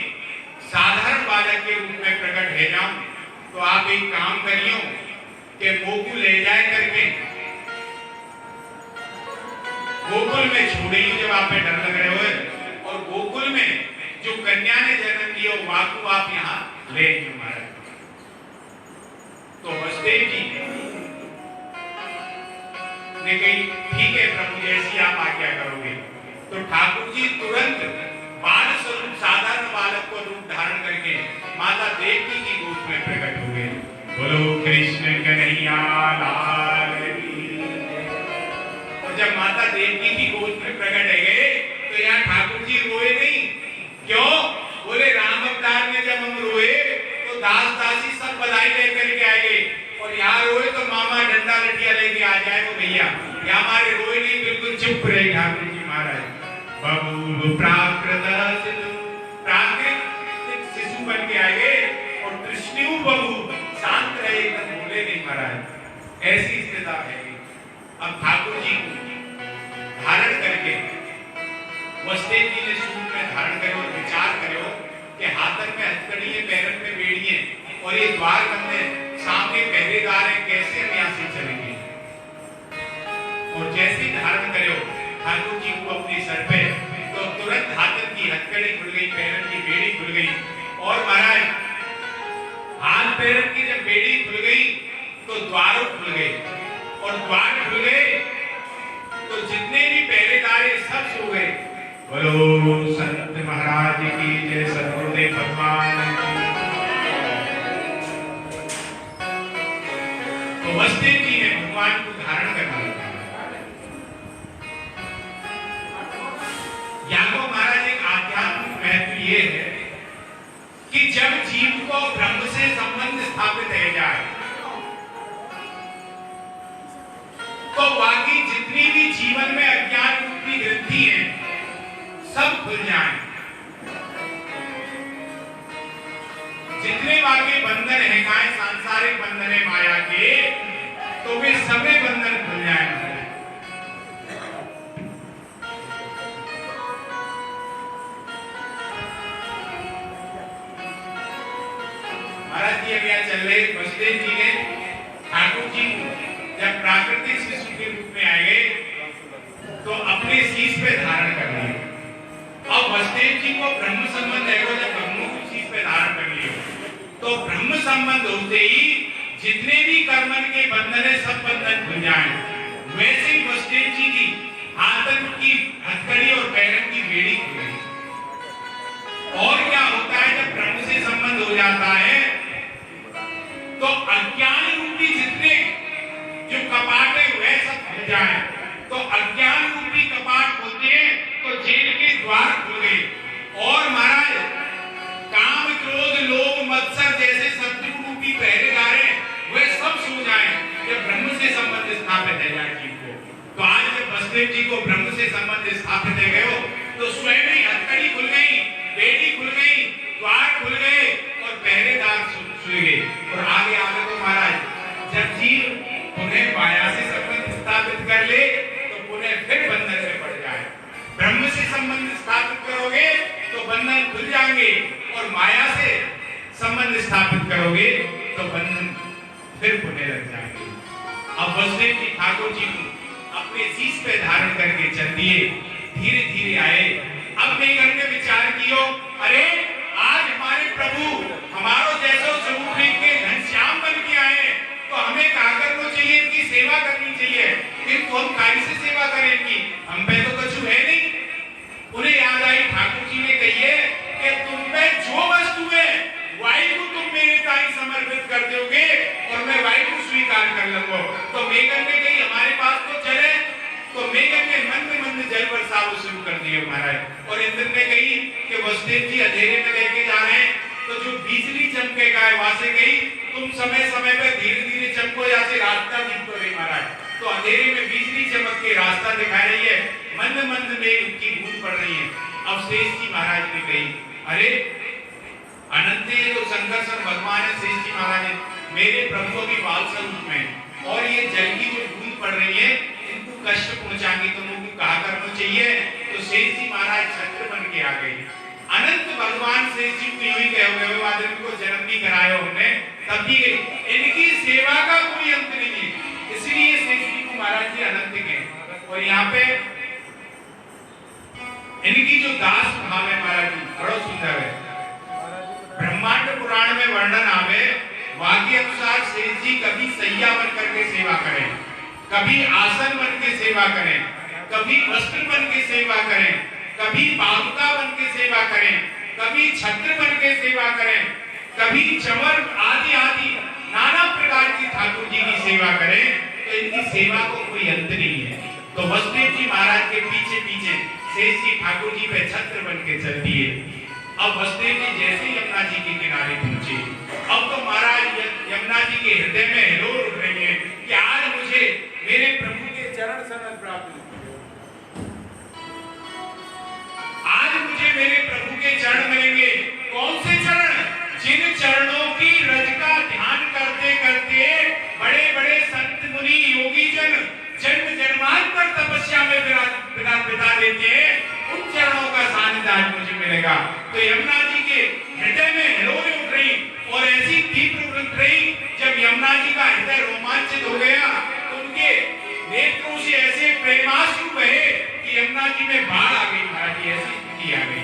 साधारण बालक के रूप में प्रकट हो जाऊं तो आप एक काम करियो कि गोकुल ले जाए करके गोकुल में छोड़े जब आप पे डर लग रहे हो, और गोकुल में जो कन्या ने जन्म लिया वाकु आप यहाँ ले महाराज। तो वसुदेव जी ने कही ठीक है प्रभु जैसी आप आज्ञा करोगे। तो ठाकुर जी तुरंत बाल स्वरूप साधारण बालक को रूप धारण करके माता देवकी की गोद में प्रकट हो गए। बोलो कृष्ण कन्हैया लाल की। और जब माता देवकी की गोद में प्रकट हो गए तो यहाँ ठाकुर जी रोए नहीं। क्यों? बोले राम अवतार में जब हम रोए तो दास दासी सब बधाई लेकर के आए, और यहाँ रोए तो मामा डंडा लठिया लेके आ जाए वो भैया। यहाँ हमारे रोए नहीं, बिल्कुल चुप रहे ठाकुर जी महाराज। बबू प्राकृत शिशु बन के आए और कृष्णु बबू शांत रहे, एकदम बोले नहीं महाराज। ऐसी स्थिति है। अब ठाकुर जी को धारण करके वसुदेव जी ने सूट में धारण करो, विचार करो कि हाथन में हथकड़ी है, पैरन में बेड़ी है, और ये द्वार बंद है, सामने पहरेदार है, कैसे हम यहाँ से चलेंगे। और जैसे ही धारण करो ठाकुर जी को अपने सर पे, तो तुरंत हाथन की हथकड़ी खुल गई, पैरन की बेड़ी खुल गई। और महाराज हाथ पैरन की जब बेड़ी खुल गई तो द्वार खुल गए, और द्वार खुल गए तो जितने भी पहरेदार सब सो गए। बोलो संत महाराज की जय, सतगुरुदेव भगवान की। तो वसुदेव जी ने भगवान को धारण कर लिया। यादव महाराज एक आध्यात्मिक महत्व ये है कि जब जीव को ब्रह्म से संबंध स्थापित हो जाए तो बाकी जितनी भी जीवन में अज्ञान रूपी ग्रंथि है सब खुल जाए। जितने बाकी बंधन है काय सांसारिक बंधन है माया के, तो वे सभी बंधन खुल जाए। महाराज जी अभी चल रहे वसुदेव जी ने ठाकुर जी जब प्राकृतिक शिशु के रूप में आए तो अपने शीश पे धारण कर लिए। अब वसुदेव जी को ब्रह्म संबंध है, जब ब्रह्म को शीश पे धारण कर लिए तो ब्रह्म संबंध होते ही जितने भी कर्मन के बंधन है सब बंधन खुल जाए। वैसे ही वसुदेव जी की हाथन की हथकड़ी और पैरन की बेड़ी खुल गई। और क्या होता है जब ब्रह्म से संबंध हो जाता है तो अज्ञान रूपी जितने जो कपाट है वह सब खुल जाए। तो अज्ञान रूपी कपाट होते हैं तो जेल के द्वार खुल गए। और महाराज काम क्रोध लोभ मत्सर जैसे शत्रु रूपी पहरेदार हैं वे सब सो जाएं जब ब्रह्म से संबंध स्थापित है जाए जीव को। तो आज जब वसुदेव जी को ब्रह्म से संबंध स्थापित है गए हो तो स्वयं ही हथकड़ी खुल गई, बेड़ी खुल गई, द्वार खुल गए और पहरेदार सोए गए। और आगे आगे तो महाराज जब जीव पुनः माया से संबंध स्थापित कर ले तो पुनः फिर बंधन में पड़ जाए। ब्रह्म से संबंध स्थापित करोगे तो बंधन खुल जाएंगे, और माया से संबंध स्थापित करोगे तो बंधन फिर पुनः लग जाएंगे। अब वसुदेव जी ठाकुर जी को अपने शीश पे धारण करके चल दिए, धीरे धीरे आए। अब नहीं करके विचार कियो, अरे आज हमारे प्रभु हमारो जैसा स्वरूप लेके घनश्याम बन के आए तो हमें क्या करना चाहिए, इनकी सेवा करनी चाहिए। किंतु हम काहे से सेवा करेंगी, हम पे तो कुछ है नहीं। उन्हें याद आई ठाकुर जी ने कही कि तुम में जो वस्तु है वाई को तुम मेरे ताई समर्पित कर दोगे और मैं वाई को स्वीकार कर लूंगा। तो मेघन ने कही हमारे पास तो चले, तो मेघन ने मंद जल बरसाव शुरू कर दिए महाराज। और इंद्र ने कही कि वसुदेव जी अंधेरे में लेके जा रहे हैं तो जो बिजली चमके गाय वासे गई, तुम समय समय पे धीरे धीरे चमको, यहाँ से रास्ता दिखतो नहीं महाराज। तो अंधेरे में बिजली चमक के रास्ता दिखा रही है, मंद मंद में उनकी बूंद पड़ रही है। अब शेष जी महाराज ने कही, अरे अनंत ये तो संघर्ष भगवान है। शेष जी महाराज ने मेरे प्रभु भी बाल स्वरूप में, और ये जल की जो बूंद पड़ रही है इनको कष्ट पहुंचाएंगे तो मुझे कहा करना चाहिए। तो शेष जी महाराज छत्र बन के आ गए। अनंत भगवान शेष जी को यूं ही कहे हुए आदमी को जन्म नहीं कराया उन्होंने, तब भी इनकी सेवा का कोई अंत नहीं है, इसलिए शेष जी को महाराज जी अनंत कहे। और यहाँ पे इनकी जो दास भाव है महाराज जी बड़ा सुंदर है। ब्रह्मांड पुराण में वर्णन आवे, वाक्य अनुसार शेष जी कभी सैया बन करके सेवा करें, कभी आसन बन के सेवा करें, कभी वस्त्र बन के सेवा करें, कभी बाहुका बन के सेवा करें, कभी छत्र बन के सेवा करें, कभी चमर आदि आदि नाना प्रकार की ठाकुर जी की सेवा करें। तो इनकी सेवा को कोई अंत नहीं है। तो वसुदेव जी महाराज के पीछे पीछे शेष जी ठाकुर जी पे छत्र बन के चल दिए। अब वसुदेव जी जैसे यमुना जी के किनारे पहुंचे, अब तो महाराज यमुना जी के हृदय में हिलोर उठ रही है कि आज मुझे मेरे प्रभु के चरण सनद प्राप्त हुए, आज मुझे मेरे प्रभु के चरण मिलेंगे। कौन से चरण? जिन चरणों की रज का ध्यान करते करते बड़े बड़े संत मुनि योगी जन जन्म जन्मांतर तपस्या में बिता देते हैं, उन चरणों का सानिध्य आज मुझे मिलेगा। तो यमुना जी के हृदय में हिलोरें उठ रही और ऐसी तीव्र उठ रही, जब यमुना जी का हृदय रोमांचित हो गया तो उनके नेत्रों से ऐसे प्रेमाश्रु बहे कि यमुना जी में बाढ़ आ गई महाराज जी, ऐसी स्थिति आ गई।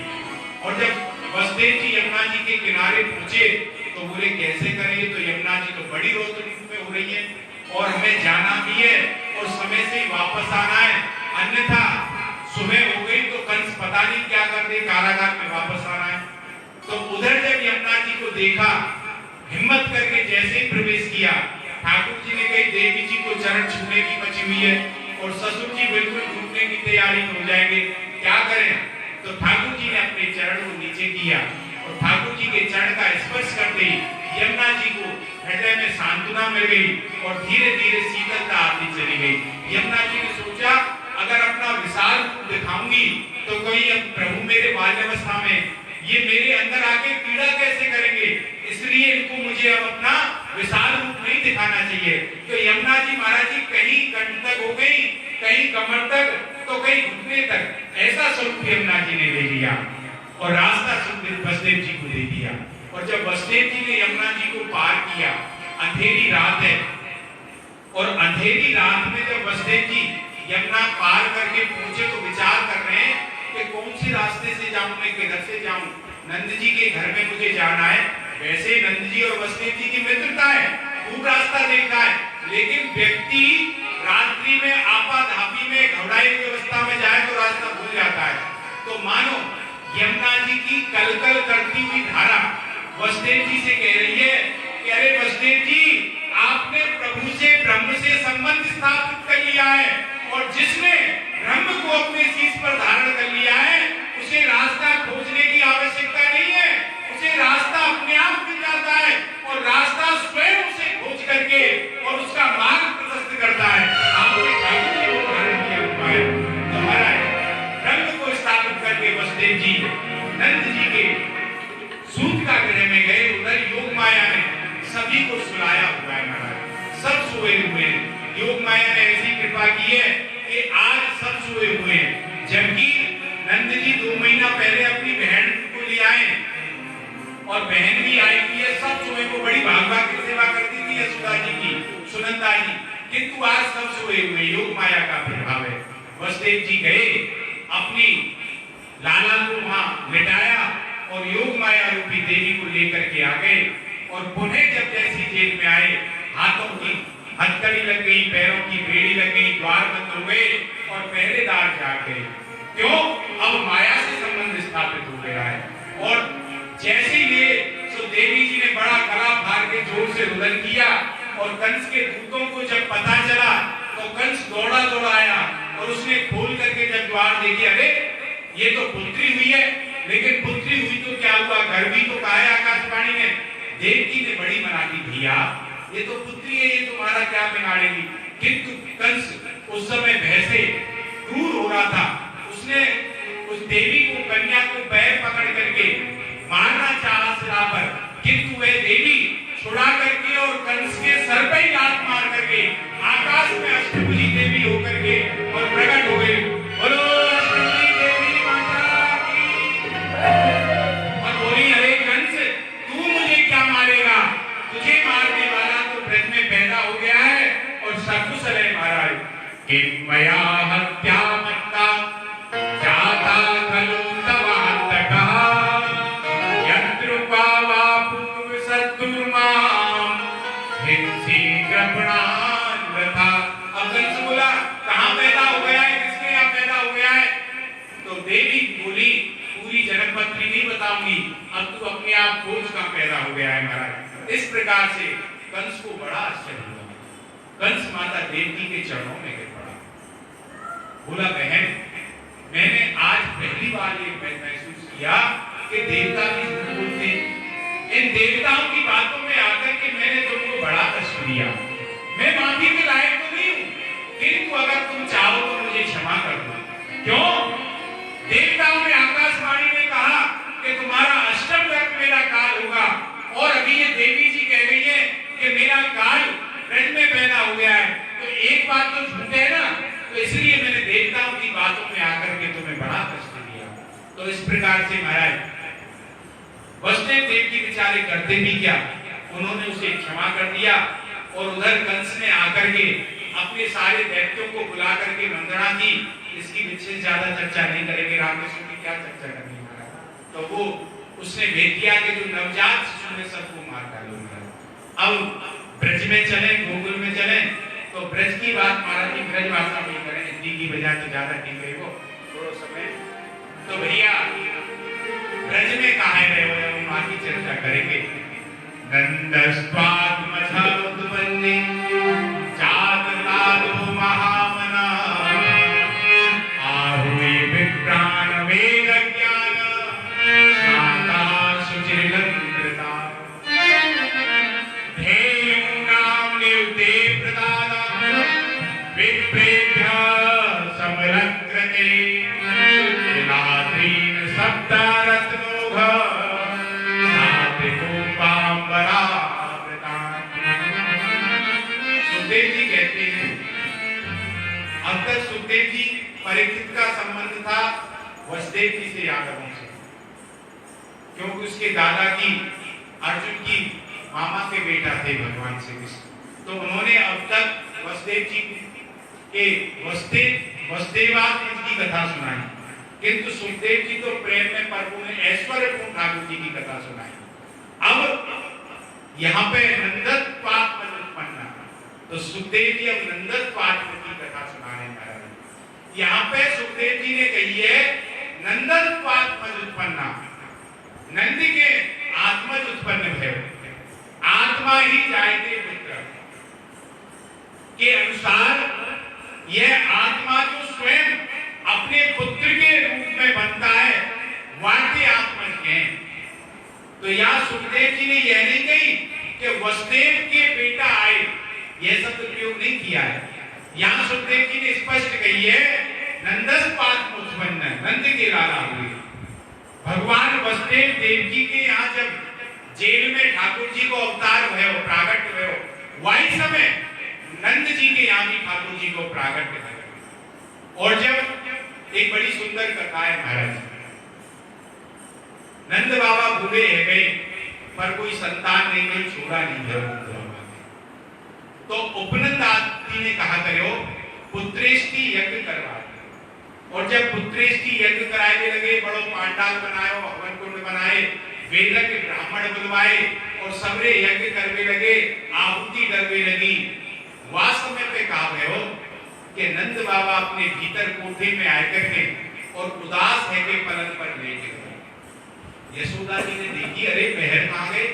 और जब वसुदेव जी यमुना जी के किनारे पहुंचे तो बोले कैसे करेंगे, तो यमुना जी तो बड़ी रोतनी में हो रही है और हमें जाना भी है और समय से ही वापस आना है, अन्यथा सुबह हो गई तो कंस पता नहीं क्या कर दे, कारागार में वापस आना है। तो उधर जब यमुना जी को देखा, हिम्मत करके जैसे ही प्रवेश किया, ठाकुर जी ने कही देवी जी को चरण छूने की मची हुई है और ससुर जी बिल्कुल टूटने की तैयारी में हो जाएंगे, क्या करें। तो ठाकुर जी ने अपने चरण को नीचे किया और ठाकुर जी के चरण का स्पर्श करते ही यमुना जी को हृदय में सांत्वना मिल गई और धीरे धीरे शीतलता आती चली गई। यमुना जी ने सोचा अगर अपना विशाल रूप दिखाऊंगी तो कोई प्रभु मेरे बाल्यावस्था में ये मेरे अंदर आके पीड़ा कैसे करेंगे, इसलिए इनको मुझे अब अपना विशाल रूप नहीं दिखाना चाहिए। तो यमुना जी महाराज जी कहीं कंठ तक हो गई, कहीं कमर तक, तो कहीं घुटने तक, ऐसा स्वरूप यमुना जी ने ले लिया और रास्ता वसुदेव जी को दे दिया। और जब वसुदेव जी ने यमुना जी को पार किया, अंधेरी रात है और अंधेरी रात में जब वसुदेव जी यमुना पार करके पहुंचे तो विचार कर रहे हैं कि कौन से रास्ते से जाऊं, मैं किधर से जाऊं, नंद जी के घर में मुझे जाना है। वैसे नंद जी और वसुदेव जी की मित्रता है, खूब रास्ता देखा है, लेकिन व्यक्ति रात्रि में आपाधापी में घबराई हुई अवस्था में जाए तो रास्ता भूल जाता है। तो मानो यमुना जी की कलकल करती हुई धारा वसुदेव जी से कह रही है कि अरे वसुदेव जी, आपने प्रभु से ब्रह्म से संबंध स्थापित कर लिया है और जिसने ब्रह्म को अपने शीश पर धारण कर लिया है उसे रास्ता खोजने की आवश्यकता नहीं है, उसे रास्ता अपने आप मिल जाता है और रास्ता स्वयं उसे खोज करके और उसका मार्ग प्रशस्त करता है। आपने ठाकुर जी को धारण किया हुआ है। तुम्हारा ब्रह्म को स्थापित करके वसुदेव जी नंद जी के सूत का गृह में गए, उधर योग माया ने सभी को सुलाया हुआ है महाराज, सब सोए हुए हैं। योग माया ने ऐसी कृपा की है कि आज सब सोए हुए हैं, जबकि नंद जी 2 महीना पहले अपनी बहन को ले आए और बहन भी आई हुई है, सब सोए को बड़ी भागवा की सेवा करती थी यशोदा जी की, सुनंदा जी, किंतु आज सब सोए हुए, योग माया का प्रभाव है। वसुदेव जी गए, अपनी लाला को वहां लिटाया और योग माया रूपी देवी को लेकर के आ गए और पुनः जब जैसी जेल में आए, हाथों की हथकड़ी लग गई, पैरों की बेड़ी लग गई, द्वार बंद हो गए और पहरेदार जाग गए। क्यों? अब माया से संबंध स्थापित हो गया है। और जैसे ही सो देवी जी ने बड़ा गला फाड़ के जोर से रुदन किया और कंस के दूतों को जब पता चला तो कंस दौड़ा दौड़ा आया और उसने खोल करके जब द्वार देखी, अरे ये तो पुत्री हुई है, लेकिन पुत्री हुई तो क्या हुआ, गर्भी तो कहा है आकाशवाणी ने, देवकी ने बड़ी मना की, भैया ये तो पुत्री है, ये तुम्हारा क्या बिगाड़ेगी। किंतु कंस उस समय भय से दूर हो रहा था। उसने उस देवी को, कन्या को पैर पकड़ करके मारना चाहा सिरा पर, किंतु वह देवी छुड़ा करके और कंस के सर पे ही लात मार करके आकाश में अष्टभुजी देवी होकर के और प्रकट हो गई। बोलो अष्टभुजी देवी माता की। और बोली, अरे कंस तू मुझे क्या मारेगा, तुझे मारने वाला तो ब्रज में पैदा हो गया है और सकुशल है महाराज। किन्मया हत्या मत्ता जाता खलु तवान्तकः यत्रुपा वा पूर्व सद्दुर्मां हिंसी कृपणान् वृथा। अब कंस बोला, कहाँ पैदा हो गया है, किसके यहाँ पैदा हो गया है। तो देवी बोली, पूरी जनकपत्री नहीं बताऊंगी, अब तू अपने आप खोज कहाँ पैदा हो गया है महाराज। इस प्रकार से कंस को बड़ा आश्चर्य हुआ। कंस माता देवकी के चरणों में गिर पड़ा, बोला, बहन मैंने आज पहली बार ये महसूस किया कि देवता भी झूठ बोलते। इन देवताओं की बातों में आकर के मैंने तुमको बड़ा कष्ट दिया। मैं माफी के लायक तो नहीं हूं, किंतु अगर तुम चाहो तो मुझे क्षमा कर दो। क्यों? देवताओं ने आकाशवाणी में कहा कि तुम्हारा अष्टम गर्भ मेरा काल होगा, और अभी ये देवी जी कह रही है कि मेरा काल ब्रज में पैदा हो गया है। तो एक बात तो झूठ है ना, तो इसलिए मैंने देवताओं की बातों में आकर के तुम्हें बड़ा कष्ट दिया। तो इस प्रकार से महाराज वसुदेव देव की बेचारे करते भी क्या, उन्होंने उसे क्षमा कर दिया। और उधर कंस ने आकर के अपने सारे दैत्यों को बुला करके वंदना की। इसकी विशेष ज्यादा चर्चा नहीं करेंगे, रामकृष्ण की क्या चर्चा करनी महाराज। तो वो उसने भेज दिया कि जो नवजात शिशु ने सबको मार डालो। अब ब्रज में चले, गोकुल में चले, तो ब्रज की बात महाराज जी ब्रज भाषा में करें, हिंदी की बजाय तो ज्यादा ठीक है वो थोड़ा समय। तो भैया ब्रज में कहा है रहे हो, मां की चर्चा करेंगे। नंदस्वात्मझोत्पन्ने जातलादो महामना आहुए विप्राण वेद ज्ञान शांता सुचिरलंकृता धेयूनां नियुते प्रदादा विप्रेभ्य समलंकृते लात्रीन सप्तरत्नोघ सुखदेव जी कहते हैं, अब तक सुखदेव जी परीक्षित का संबंध था वसुदेव जी से, यादवों से, क्योंकि उसके दादा की अर्जुन की मामा के बेटा थे भगवान श्री कृष्ण। तो उन्होंने अब तक वसुदेव जी के वसुदेवात्मज की कथा सुनाई, किंतु सुखदेव जी तो प्रेम में परिपूर्ण ऐश्वर्यपूर्ण ठाकुर जी की कथा सुनाई। अब यहाँ पे नंदत्वात्मज उत्पन्न, तो सुखदेव जी अब नंदत्वात्मज की कथा सुना रहे हैं। यहाँ पे सुखदेव जी ने कही है नंदत्वात्मज उत्पन्न, नंद के आत्मज उत्पन्न भय, आत्मा ही जायते पुत्र के अनुसार यह आत्मा जो स्वयं अपने पुत्र के रूप में बनता है, वाक्य आत्मज है। तो यहाँ सुखदेव जी ने यह नहीं कही कि वसुदेव के बेटा आए, यह शब्द प्रयोग नहीं किया है। यहाँ सुखदेव जी ने स्पष्ट कही है नंदस्वात्म उत्पन्न, नंद के लाला हुए। भगवान वसुदेव देव जी के यहाँ जब जेल में ठाकुर जी को अवतार भयो, प्रागट भयो, वही समय नंद जी के यहाँ भी ठाकुर जी को प्रागट भयो। और जब एक बड़ी सुंदर कथा है महाराज, नंद बाबा बूढ़े है गए पर कोई संतान नहीं गई, छोरा नहीं है। तो उपनंद आदि ने कहा करो पुत्रेष्टि यज्ञ करवा। और जब पुत्रेष्टि यज्ञ कराने लगे, बड़ो पांडाल बनायो, हवन कुंड बनाए, वेदक ब्राह्मण बुलवाए और सबरे यज्ञ करने लगे, आहुति करने लगी। वास्तव में पे कहा गयो कि नंद बाबा अपने भीतर कोठे में आए करके और उदास है के पलंग पर लेटे हुए। यशोदा जी ने देखी, अरे बहर कहाँ गए।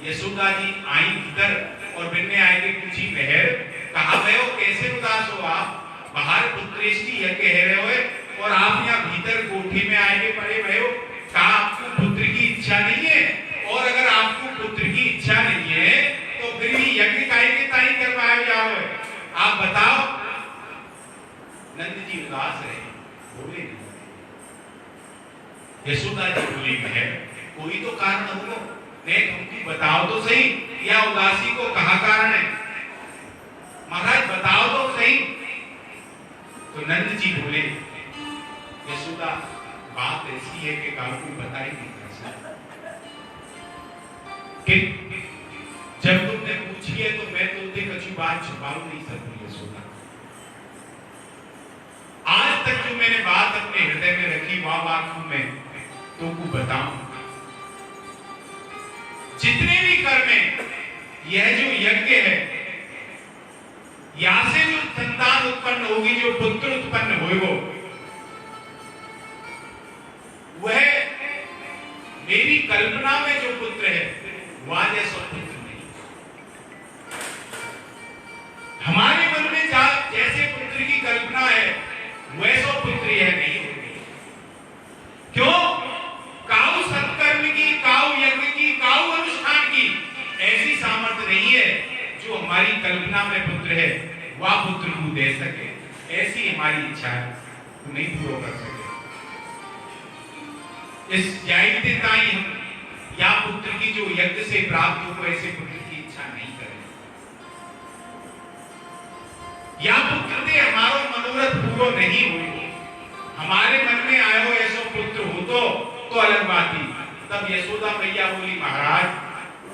यशोदा जी आई भीतर और बिन्ने आए के पूछी, बहर कहाँ गए हो, कैसे उदास हो आप, बाहर पुत्रेष्टि यज्ञ कह रहे हो और आप यहाँ भीतर कोठे में आए के पड़े हुए हो। कहा आपको पुत्र की इच्छा नहीं है, और अगर आपको पुत्र की हो, नहीं तुमकी बताओ तो सही, या उदासी को कहा कारण है, महाराज बताओ तो सही। तो नंद जी बोले, यशोदा बात ऐसी है कि काऊ को बता ही नहीं कर सकता, कि जब तुमने पूछी है तो मैं तुमसे कछु बात छुपाऊ नहीं सकती यशोदा। आज तक जो मैंने बात अपने हृदय में रखी वह बात मैं तुमको बताऊं। जितने भी कर्म है, यह जो यज्ञ है, यहां से जो संतान उत्पन्न होगी, जो पुत्र उत्पन्न होगा, वह मेरी कल्पना में जो पुत्र है वह जैसा पुत्र नहीं। हमारे मन में जैसे पुत्र की कल्पना है वैसा पुत्र यह नहीं होगी। क्यों? काऊ सत्कर्म की, काऊ यज्ञ की, काऊ अनुष्ठान की ऐसी सामर्थ्य नहीं है जो हमारी कल्पना में पुत्र है वह पुत्र को दे सके, ऐसी हमारी इच्छा है तो नहीं पूरा कर सके। इस जायते हम या पुत्र की जो यज्ञ से प्राप्त हो ऐसे पुत्र की इच्छा नहीं करें, या पुत्र से हमारा मनोरथ पूरा नहीं हो, हमारे मन में आयो ऐसा पुत्र हो तो अलग बात ही। तब यशोदा मैया बोली, महाराज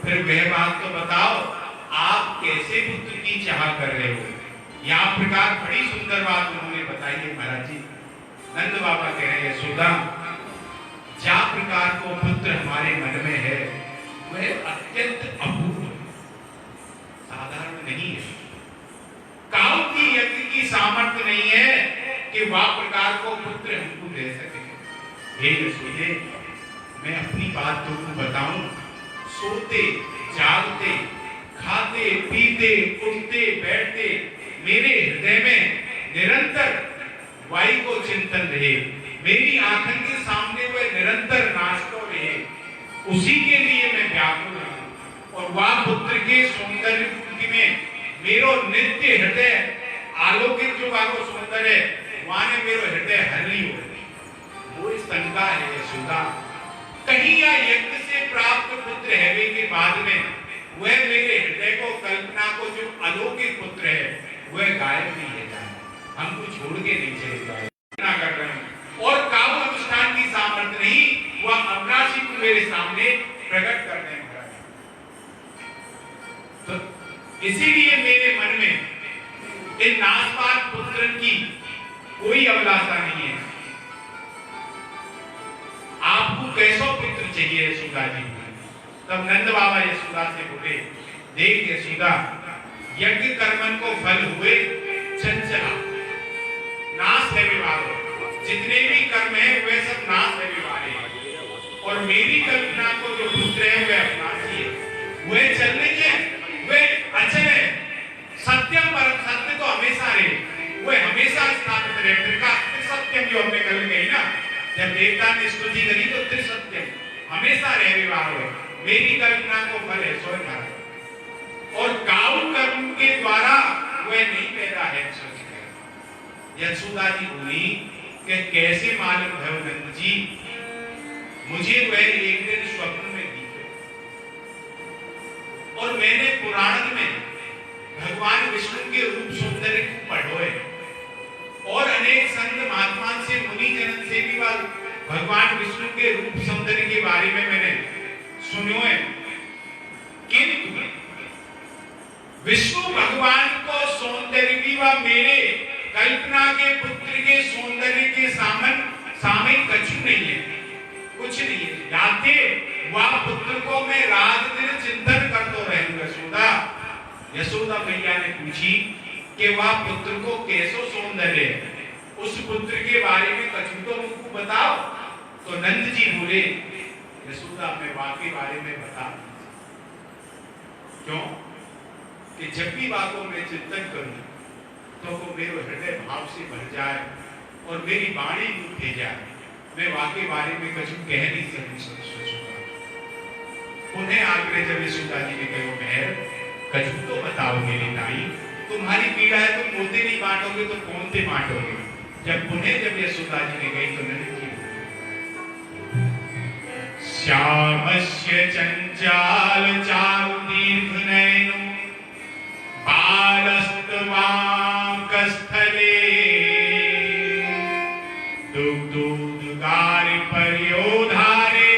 फिर वह बात तो बताओ, आप कैसे पुत्र की चाह कर रहे हो। यह प्रकार बड़ी सुंदर बात उन्होंने बताई है महाराज जी। नंद बाबा कह रहे हैं, यशोदा जा प्रकार को पुत्र हमारे मन में है वह अत्यंत अपूर्व, साधारण नहीं है। काऊ की यज्ञ की सामर्थ्य नहीं है कि वह प्रकार को पुत्र हमको दे सके। हे यशोदे, मैं अपनी बात तुमको बताऊं, सोते जागते खाते पीते उठते बैठते मेरे हृदय में निरंतर वायु को चिंतन रहे, मेरी आंखों के सामने वह निरंतर नाचते रहे, उसी के लिए मैं व्याकुल हूं। और वह पुत्र के सौंदर्य में मेरो नित्य हृदय आलोकित जो वाको सौंदर्य वहां ने मेरो हृदय हल्ली हो। वो शंका है यशोदा, कहीं या यज्ञ से प्राप्त पुत्र है के बाद में वह मेरे हृदय को कल्पना को जो अलौकिक पुत्र है वह गायब नहीं है जाए, हमको छोड़ के नहीं चले जाए कर रहे हैं। और काऊ अनुष्ठान की सामर्थ्य नहीं, वह अविनाशी को मेरे सामने प्रकट करने वाला है। तो इसीलिए मेरे मन में इन नासपात पुत्र की कोई अभिलाषा नहीं है। आपको कैसा पुत्र चाहिए यशोदा जी? तब नंद बाबा यशोदा से बोले, देख यशोदा, यज्ञ कर्मन को फल हुए चंचला, नाश है विवाद, जितने भी कर्म है वे सब नाश है विवाद। और मेरी कल्पना को जो पुत्र है वह अविनाशी है, वह चल नहीं है, वह अचल है। सत्यम परम सत्य तो हमेशा रहे, वह हमेशा स्थापित रहे। त्रिसत्यम जो हमने कल कही ना, जब देवता ने स्तुति करी तो त्रिसत्यम हमेशा रहे विवाह हुए। मेरी कल्पना को फल है स्वर्ग नरक, और काऊ कर्म के द्वारा वह नहीं पैदा है। यशोदा जी बोली कि कैसे मालूम है नंद जी, मुझे वह एक दिन स्वप्न में दिखे, और मैंने पुराण में भगवान विष्णु के रूप सौंदर्य को पढ़ो है, और अनेक संत महात्मा से मुनि जनन से भी भगवान विष्णु के रूप सौंदर्य के बारे में मैंने सुनो है। किंतु विष्णु भगवान को सौंदर्य भी व मेरे कल्पना के पुत्र के सौंदर्य के सामने कछु नहीं है, कुछ नहीं है। जाते वह पुत्र को मैं रात दिन चिंतन करते रहूंगा। यशोदा, यशोदा मैया ने पूछी कि वह पुत्र को कैसो सौंदर्य है, उस पुत्र के बारे में कछु तो मुझको बताओ। तो नंद जी बोले, यशोदा मैं वाके बारे में बता, क्यों कि जब भी वाकों में चिंतन करूं तो वो मेरे हृदय भाव से भर जाए और मेरी वाणी उठे जाए, मैं वाके बारे में कछु कह नहीं सकूं। उन्हें आग्रह जब यशोदा जी ने कहो, मेहर कछु तो बताओ मेरी नाई, तुम्हारी पीड़ा है, तुम मोते नहीं बांटोगे तो कौन से बांटोगे। जब उन्हें जब यशोदा जी ने कही तो नंद जी श्यामस्य चञ्चाल चारु दीर्घनयनो बालस्तवाङ्कस्थले दुग्धोद्गारे पर्योधारे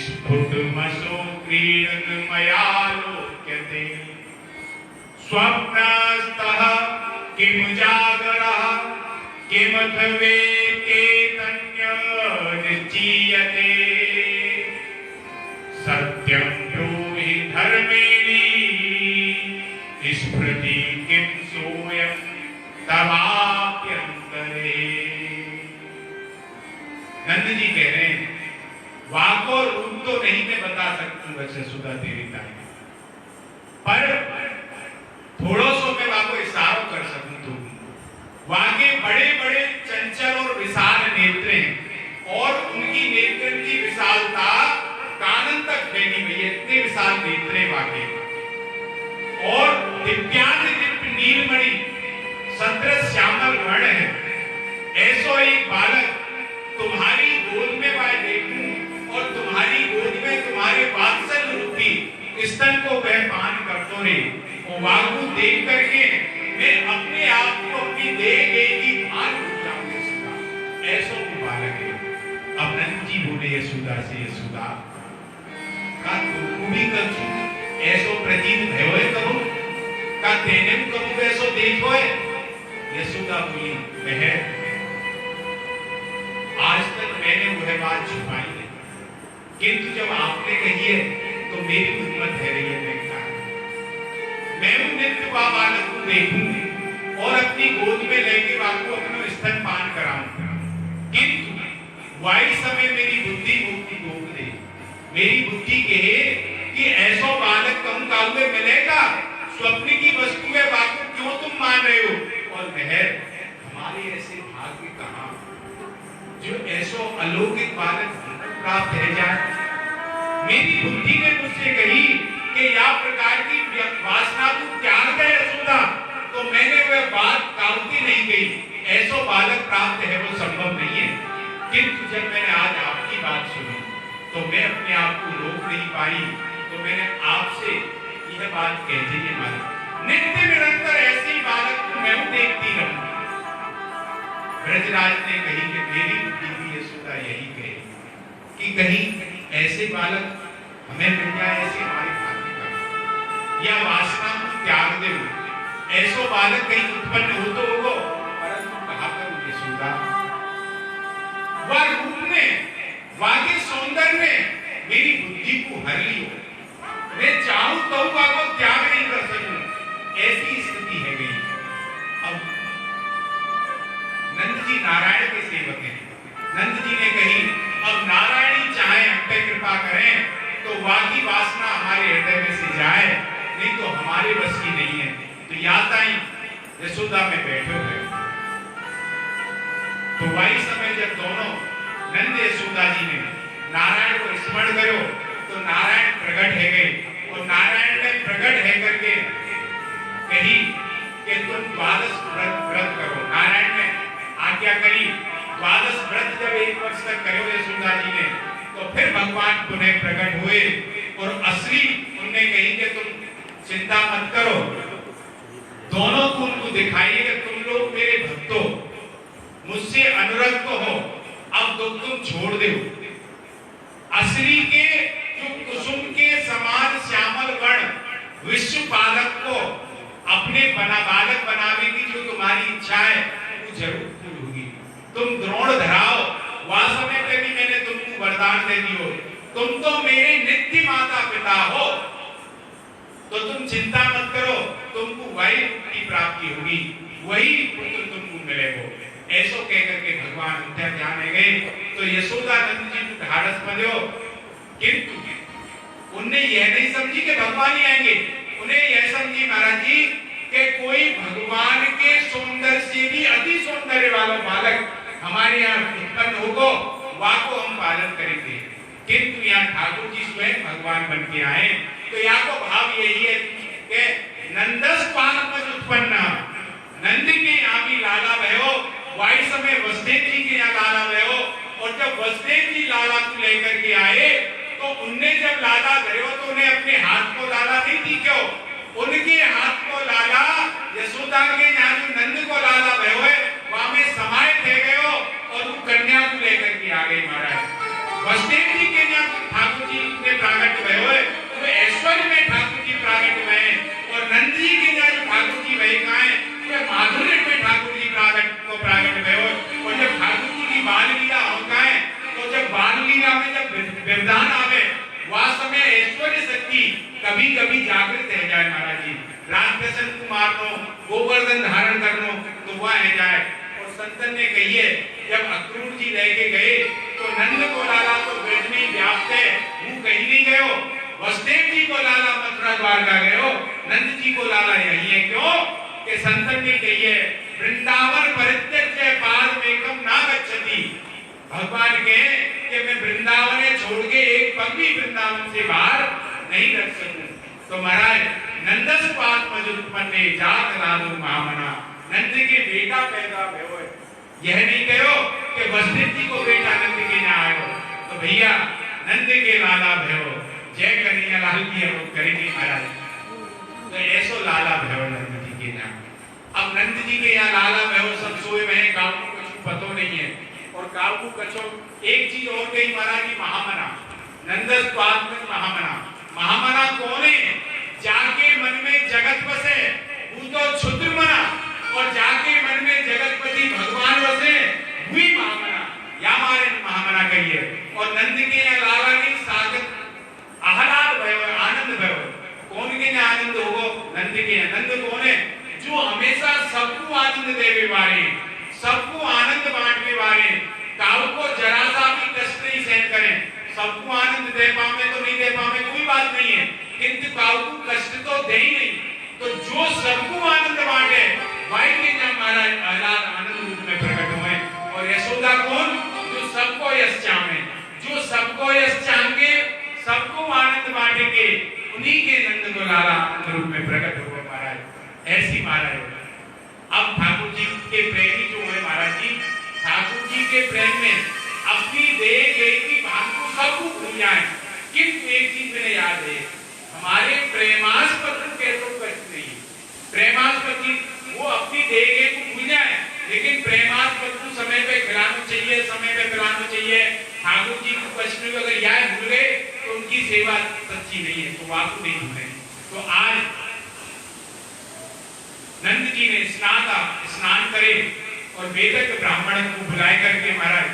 स्फुटमसो क्रीडनमयालोक्यते स्वप्नस्तः किं जागरः किमथ निश्चीयते सत्यं ब्रूहि धर्मेणि स्मृति किं सोऽयं तवाभ्यन्तरे। नंद जी कह रहे हैं वाक और रूप तो नहीं मैं बता सकती वैसे सुधा तेरी ताई, पर थोड़ा सो मैं वाको इशारों कर सकूं तो वाके बड़े बड़े चंचल और विशाल नेत्र हैं और उनकी नेत्र की विशालता कानन तक फैली हुई है, इतने विशाल नेत्र वाके और दिव्यांग दिव्य नीलमणि सत्र श्यामल वर्ण है। ऐसो एक बालक तुम्हारी गोद में मैं देखूं और तुम्हारी गोद में तुम्हारे वात्सल्य रूपी स्तन को वह पान करतो रे और वाकु देख करके मैं अपने आप को अपनी दे गई की भान हो जाऊंगा यशोदा, ऐसो वो बालक है। अब नंद जी बोले यशोदा से यशोदा का तू भी कर ऐसो प्रतीत भयो है कबू का तेने भी कबू ऐसो देखो है। यशोदा बोली वह आज तक मैंने वह बात छुपाई नहीं, किंतु जब आपने कही है तो मेरी हिम्मत है रही है मैं नित्य बालक को देखूंगी और अपनी गोद में लेके बालक को अपना स्तन पान कराऊंगा, किंतु वही समय मेरी बुद्धि मुक्ति रोक दे, मेरी बुद्धि कहे कि ऐसा बालक कम काल में मिलेगा, स्वप्न की वस्तु है बात को क्यों तुम मान रहे हो। और महर हमारे ऐसे भाग्य कहां जो ऐसा अलौकिक बालक प्राप्त रह जाए। मेरी बुद्धि ने मुझसे कही कि या प्रकार की वासना तू त्याग दे यशोदा, तो मैंने वह बात काउंटी नहीं गई, ऐसा बालक प्राप्त है वो संभव नहीं है। किंतु जब मैंने आज आपकी बात सुनी तो मैं अपने आप को रोक नहीं पाई, तो मैंने आपसे यह बात कह दी है मालिक, नित्य निरंतर ऐसे ही बालक को मैं देखती रहूंगी। ब्रजराज ने कही कि मेरी बुद्धि भी यशोदा यही कहे कि कहीं ऐसे बालक हमें मिल जाए, ऐसे हमारे भाग्य का या वासना को त्याग दे, ऐसो बालक कहीं उत्पन्न हो तो होगा, परंतु कहा करूं यशोदा वह रूप ने वाके सौंदर्य ने मेरी बुद्धि को हर लियो, मैं चाहूं तो वाको त्याग नहीं कर सकूं, ऐसी स्थिति है गई। अब नंद जी नारायण के सेवक हैं, नंद जी ने कही अब नारायण ही चाहे हम पे कृपा करें तो वाकी वासना हमारे हृदय में से जाए, नहीं तो हमारे बस की नहीं है। तो याद आई यशोदा में बैठे हुए, तो वही समय जब दोनों नंद यशोदा जी ने नारायण को स्मरण करो तो नारायण प्रकट है गए और नारायण ने प्रकट है करके कही कि तुम द्वादश व्रत करो। नारायण ने आज्ञा करी, द्वादश व्रत जब 1 वर्ष तक करो यशोदा जी ने, तो फिर भगवान पुनः प्रकट हुए और असली उन्हें कही कि तुम चिंता मत करो, दोनों को उनको दिखाइए कि तुम लोग मेरे भक्तों मुझसे अनुरक्त हो, अब तो तुम छोड़ दो। असली के जो कुसुम के समान श्यामल वर्ण विश्व बालक को अपने बालक बनाने की जो तुम्हारी इच्छा है वो जरूर पूरी होगी। तुम द्रोण धराओ, वह समय पे भी मैंने तुमको वरदान दे दियो, तुम तो मेरे नित्य माता पिता हो, तो तुम चिंता मत करो, तुमको वही की प्राप्ति होगी, वही पुत्र तुमको मिलेगा। ऐसो कह करके भगवान उनका ध्यान है गए। तो यशोदा नंद जी को ढाढ़स बंधो, किंतु उनने यह नहीं समझी कि भगवान ही आएंगे, उन्हें यह समझी महाराज जी कि कोई भगवान के सौंदर्य से भी अति सौंदर्य वाला बालक हमारे यहाँ उत्पन्न होगा, वह को हम पालन करेंगे। किंतु यहाँ ठाकुर जी स्वयं भगवान बन के आए, तो यहाँ को भाव यही है कि नंदस पालक में उत्पन्न नंदी के यहाँ भी लाला भयो, वाई समय वसुदेव जी के यहाँ लाला भयो और जब वसुदेव जी लाला को लेकर के आए तो उनने जब लाला धरे तो उन्हें अपने हाथ को लाला नहीं दी, क्यों? उनके हाथ को लाला यशोदा के यहाँ जो नंद को लाला भयो है वहां में समाये थे गयो और वो कन्या को लेकर के आ गई महाराज। वसुदेव जी के यहाँ ठाकुर जी ने प्रागट भयो है वो ऐश्वर्य में ठाकुर जी प्रागट हुए हैं, और नंद जी के यहाँ जो ठाकुर जी वही कहा है वो माधुर्य में ठाकुर जी प्रागट भयो है। और जब ठाकुर जी की बाल लीला होता है तो जब बाल लीला में जब व्यवधान आवे वह समय ऐश्वर्य शक्ति कभी कभी जागृत रह जाए महाराज जी। रामकृष्ण को मारनो, गोवर्धन धारण करनो तो वह रह जाए। और संतन ने कहिए जब अक्रूर जी लेके गए तो नंद को लाला तो ब्रज में व्याप्त है, वो कहीं नहीं गयो। वसुदेव जी को लाला मथुरा द्वारका गयो, नंद जी को लाला यही है, क्यों कि संतन ने कहिए वृंदावन परित्यज्य पादमेकम न गच्छति। भगवान कहे कि मैं वृंदावन छोड़ के एक पग भी वृंदावन से बाहर नहीं रख सकूं। तो महाराज नंदस पात्मजुत्पन्ने जात लादो महामना, नंद के बेटा पैदा भयो है। यह नहीं कहो कि वसुदेव जी को बेटा नंद के ना आयो तो भैया नंद के लाला भयो, जय कन्हैया लाल की हम करेंगे महाराज। तो ऐसो लाला भयो नंद जी के नाम। अब नंद जी के यहाँ लाला भयो सब सोए में गाँव को कुछ पतो नहीं है। और गाँव को कछो एक चीज और गई महाराज जी, महामना नंदस पात्म महामना। महामना कौन है? जाके मन में जगत बसे वो तो क्षुद्र मना, और जाके मन में जगतपति भगवान बसे वही महामना, या मारे महामना कहिए। और नंद के यहाँ लाला नहीं सागत आह्लाद भयो, आनंद भयो। कौन के यहाँ आनंद होगो? नंद के यहाँ। नंद कौन है? जो हमेशा सबको आनंद देवे वाले, सबको आनंद बांटने वाले, काऊ को जरा सा भी कष्ट नहीं सहन करें। सबको आनंद दे पावे तो नहीं दे पावे कोई बात नहीं है, किंतु काऊ को कष्ट तो दे ही नहीं। तो जो सबको आनंद बांटे वही के नाम महाराज आह्लाद आनंद रूप में प्रकट हुए। और यशोदा कौन? जो सबको यश चाहे, जो सबको यश चाहे, सबको आनंद बांटेंगे, उन्हीं के नंद को लाला आनंद रूप में प्रकट हुए महाराज। ऐसी महाराज अब ठाकुर जी के प्रेमी जो है महाराज जी, ठाकुर जी के प्रेम में अपनी दे गई की बात को सब भूल जाए, किंतु एक चीज मैंने याद है, हमारे प्रेमास्पद के तो कष्ट नहीं। प्रेमास्पद वो अपनी दे गई को भूल जाए, लेकिन प्रेमास्पद को समय पे खिलाना चाहिए, समय पे पिलाना चाहिए। ठाकुर जी को कष्ट में अगर यह भूल गए तो उनकी सेवा सच्ची नहीं है, तो आपको नहीं भूले। तो आज नंद जी ने स्नान करे और वेदक ब्राह्मण को बुलाए करके महाराज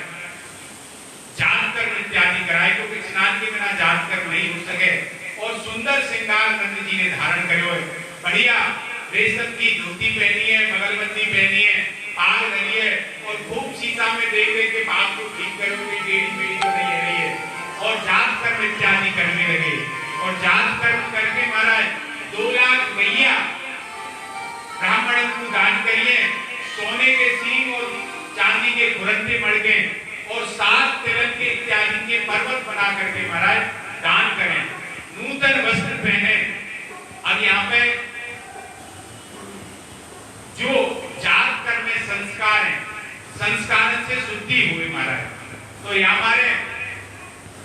जात कर्म इत्यादि कराए, क्योंकि स्नान के बिना जात कर्म नहीं हो सके। और सुंदर श्रृंगार नंद जी ने धारण करे हुए, बढ़िया रेशम की धोती पहनी है, बगलबंदी पहनी है, आग लगी है, और खूब सीता में देख देख के बात को ठीक करोगे, टेढ़ी मेढ़ी तो नहीं रही है। और जात कर्म इत्यादि करने लगे। और जात कर्म करके महाराज 2 लाख भैया ब्राह्मण को दान करिए, सोने के सींग और चांदी के खुरंदे मड़ गए, और 7 तिलक के इत्यादि के पर्वत बना करके महाराज दान करें, नूतन वस्त्र पहने। अब यहाँ पे जो जात कर्म में संस्कार है, संस्कार से शुद्धि हुई महाराज। तो यहाँ हमारे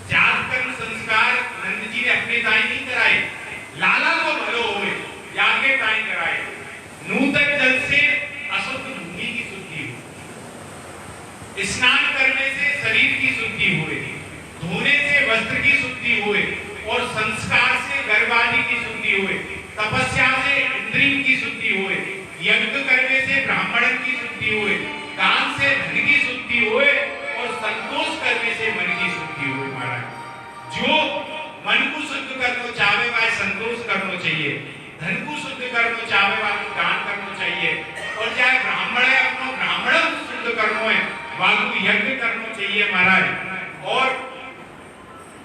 जात कर्म संस्कार नंद जी ने अपने ताई नहीं कराए, लाला को भलो हुए जाके ताई कराए। नूतन जल से अशुद्ध भूमि की शुद्धि हुई, स्नान करने से शरीर की शुद्धि हुई, धोने से वस्त्र की शुद्धि हुई, और संस्कार से गर्भादि की शुद्धि हुई, तपस्या से इंद्रिय की शुद्धि हुई, यज्ञ करने से ब्राह्मण की शुद्धि हुई, दान से धन की शुद्धि हुई, और संतोष करने से मन की शुद्धि हुई महाराज। जो मन को शुद्ध करना चाहे वह संतोष करना चाहिए, धन को शुद्ध करना चाहे वह दान करना चाहिए, और चाहे ब्राह्मण है अपना ब्राह्मण को शुद्ध करना है वह यज्ञ करना चाहिए महाराज। और